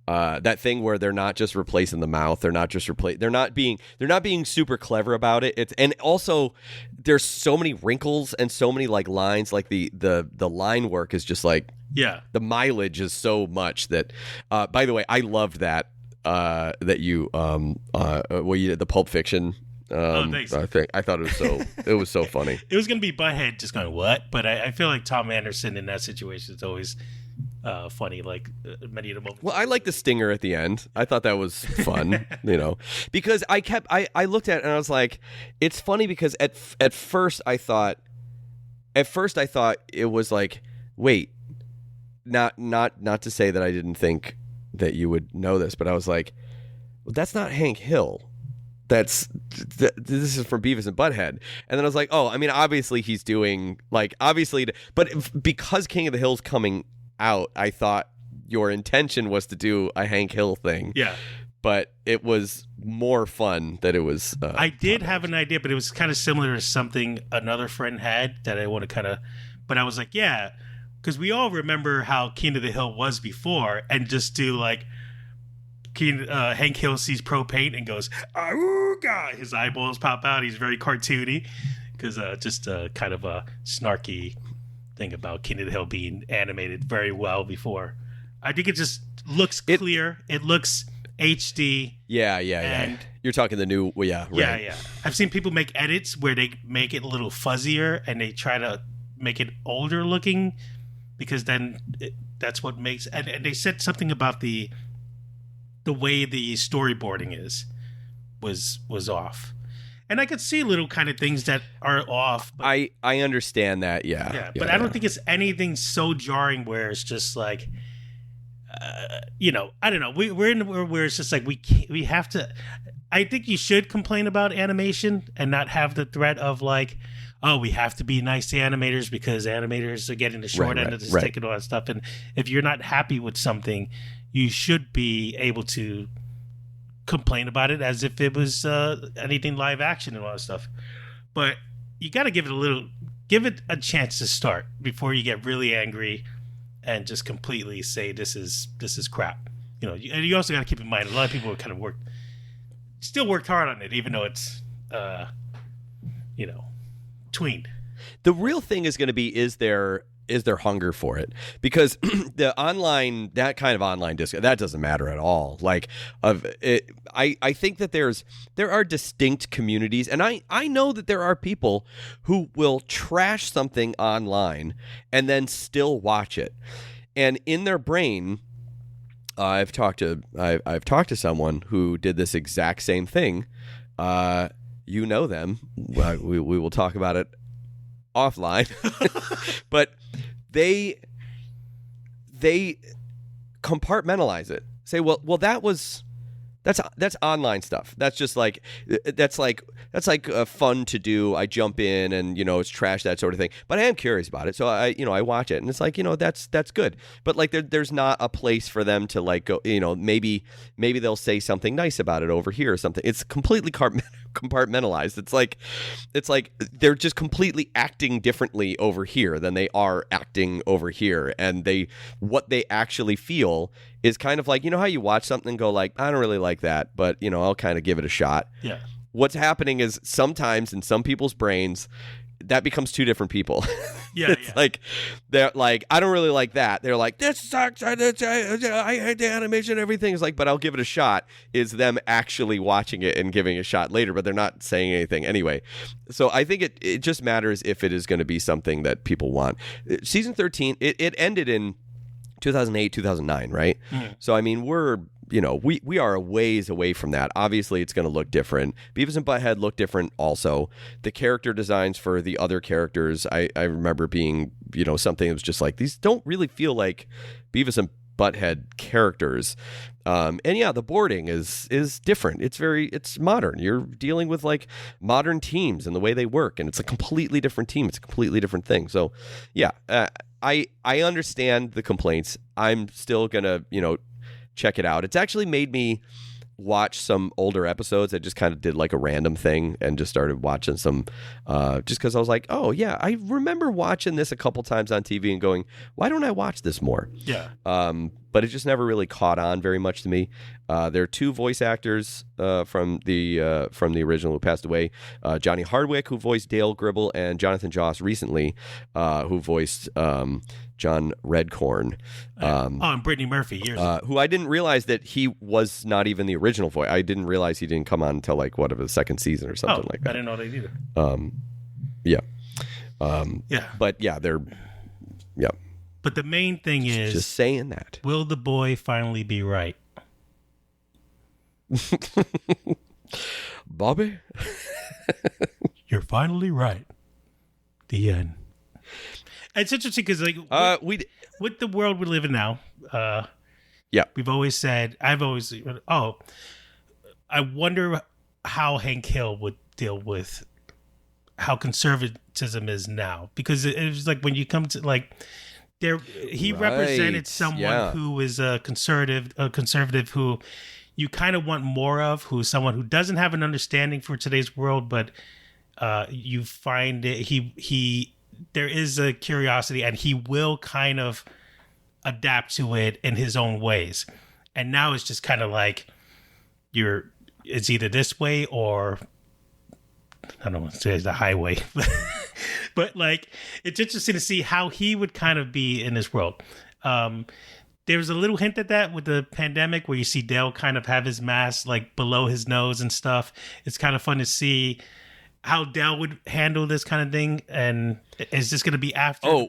that thing where they're not just replacing the mouth, they're not being super clever about it. And also there's so many wrinkles and so many like lines, like the line work is just like, the mileage is so much that by the way, I loved that you did the Pulp Fiction thanks. I thought it was so funny. It was gonna be Butthead just going what, but I feel like Tom Anderson in that situation is always funny, like many of the moments. Well, I like the stinger at the end. I thought that was fun, you know, because I looked at it and I was like, it's funny because at first I thought it was like, wait, not to say that I didn't think that you would know this, but I was like, well, that's not Hank Hill. This is from Beavis and Butthead. And then I was like, oh, I mean, obviously he's doing like, but because King of the Hill's coming out, I thought your intention was to do a Hank Hill thing. Yeah. But it was more fun that it was. I did have an idea, but it was kind of similar to something another friend had that I want to kind of, but I was like, yeah, because we all remember how King of the Hill was before, and just do like, Hank Hill sees propane and goes, "Auga!" His eyeballs pop out. He's very cartoony, because just kind of a snarky thing about King of the Hill being animated very well before. I think it just looks clear. It looks HD. Yeah. You're talking the new, Yeah. I've seen people make edits where they make it a little fuzzier and they try to make it older looking, because then that's what makes. And they said something about the way the storyboarding was off, and I could see little kind of things that are off. But, I understand that, yeah. But I don't think it's anything so jarring where it's just like, you know, I don't know. We're in where it's just like we have to. I think you should complain about animation and not have the threat of like, oh, we have to be nice to animators because animators are getting the short end of the stick and all that stuff. And if you're not happy with something, you should be able to complain about it as if it was anything live action and all that stuff. But you got to give it a chance to start before you get really angry and just completely say this is crap. You know, and you also got to keep in mind a lot of people kind of still worked hard on it, even though it's you know, tweened. The real thing is going to be, is there hunger for it? Because that kind of online disco, that doesn't matter at all. Like, I think that there are distinct communities, and I know that there are people who will trash something online and then still watch it, and in their brain, I've talked to someone who did this exact same thing. You know them. We will talk about it offline. But they compartmentalize it. Say, well, that's online stuff. That's just like fun to do. I jump in and, you know, it's trash, that sort of thing. But I am curious about it, so I watch it, and it's like, you know, that's good. But like there's not a place for them to like go. You know, maybe they'll say something nice about it over here or something. It's completely compartmentalized. It's like they're just completely acting differently over here than they are acting over here, and what they actually feel is kind of like, you know how you watch something and go like, I don't really like that, but, you know, I'll kind of give it a shot. Yeah. What's happening is sometimes in some people's brains, that becomes two different people. Yeah, It's like they're like, I don't really like that. They're like, this sucks. I hate the animation. Everything is like, but I'll give it a shot. Is them actually watching it and giving a shot later, but they're not saying anything anyway. So I think it just matters if it is going to be something that people want. Season 13, it ended in 2008, 2009, right? So I mean, we are a ways away from that. Obviously, it's going to look different. Beavis and Butthead look different also. The character designs for the other characters, I remember being, something that was just like, these don't really feel like Beavis and Butthead characters. And yeah, the boarding is different. It's modern. You're dealing with like modern teams and the way they work, and it's a completely different team. It's a completely different thing. So yeah, I understand the complaints. I'm still going to, check it out. It's actually made me watch some older episodes. I just kind of did like a random thing and just started watching some just because I was like, oh yeah, I remember watching this a couple times on TV and going, why don't I watch this more? Yeah. But it just never really caught on very much to me. There are two voice actors from the original who passed away. Johnny Hardwick, who voiced Dale Gribble, and Jonathan Joss recently, who voiced John Redcorn. And Brittany Murphy years ago. Who I didn't realize that he was not even the original voice. I didn't realize he didn't come on until like the second season or something like that. I didn't know that either. Yeah. Yeah. But yeah, yeah. But the main thing is, Just saying that. will the boy finally be right? Bobby? You're finally right. The end. It's interesting because with the world we live in now, Yeah. we've always said, I wonder how Hank Hill would deal with how conservatism is now, because it was like when you come to like he represented someone who is a conservative who you kind of want more of, who's someone who doesn't have an understanding for today's world, but you find it, there is a curiosity and he will kind of adapt to it in his own ways. And now it's just kind of like it's either this way or I don't want to say the highway, but like it's interesting to see how he would kind of be in this world. There was a little hint at that with the pandemic where you see Dale kind of have his mask like below his nose and stuff. It's kind of fun to see how Dale would handle this kind of thing. And is this going to be after?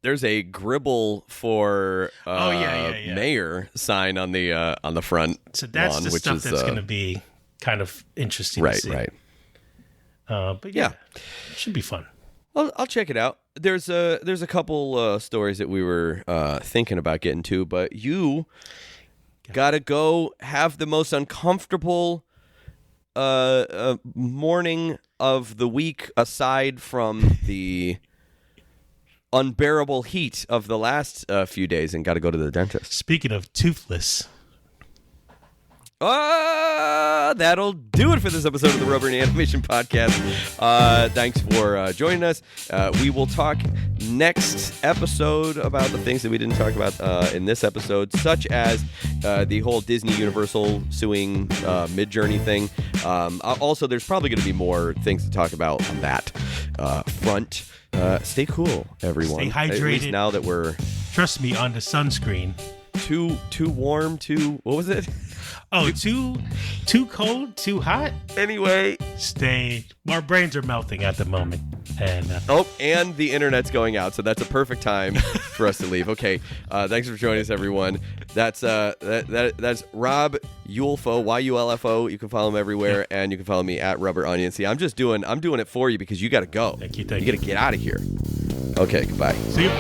There's a Gribble for mayor sign on the front. So that's lawn, the which stuff is, that's going to be kind of interesting to see. Right. But yeah, it should be fun. I'll check it out. There's a couple stories that we were thinking about getting to, but you gotta go have the most uncomfortable morning of the week, aside from the unbearable heat of the last few days, and gotta go to the dentist. Speaking of toothless. That'll do it for this episode of the Rubber and Animation Podcast. Thanks for joining us. We will talk next episode about the things that we didn't talk about in this episode, such as the whole Disney Universal suing Midjourney thing. Also, there's probably going to be more things to talk about on that front. Stay cool, everyone. Stay hydrated. At least now that we're... Trust me on the sunscreen. Too warm, what was it? Oh, too cold, too hot? Anyway. Our brains are melting at the moment. And and the internet's going out, so that's a perfect time for us to leave. Okay, thanks for joining us, everyone. That's Rob Yulfo, YULFO. You can follow him everywhere, and you can follow me at Rubber Onion. See, I'm doing it for you because you got to go. Thank you. You got to get out of here. Okay, goodbye. See you.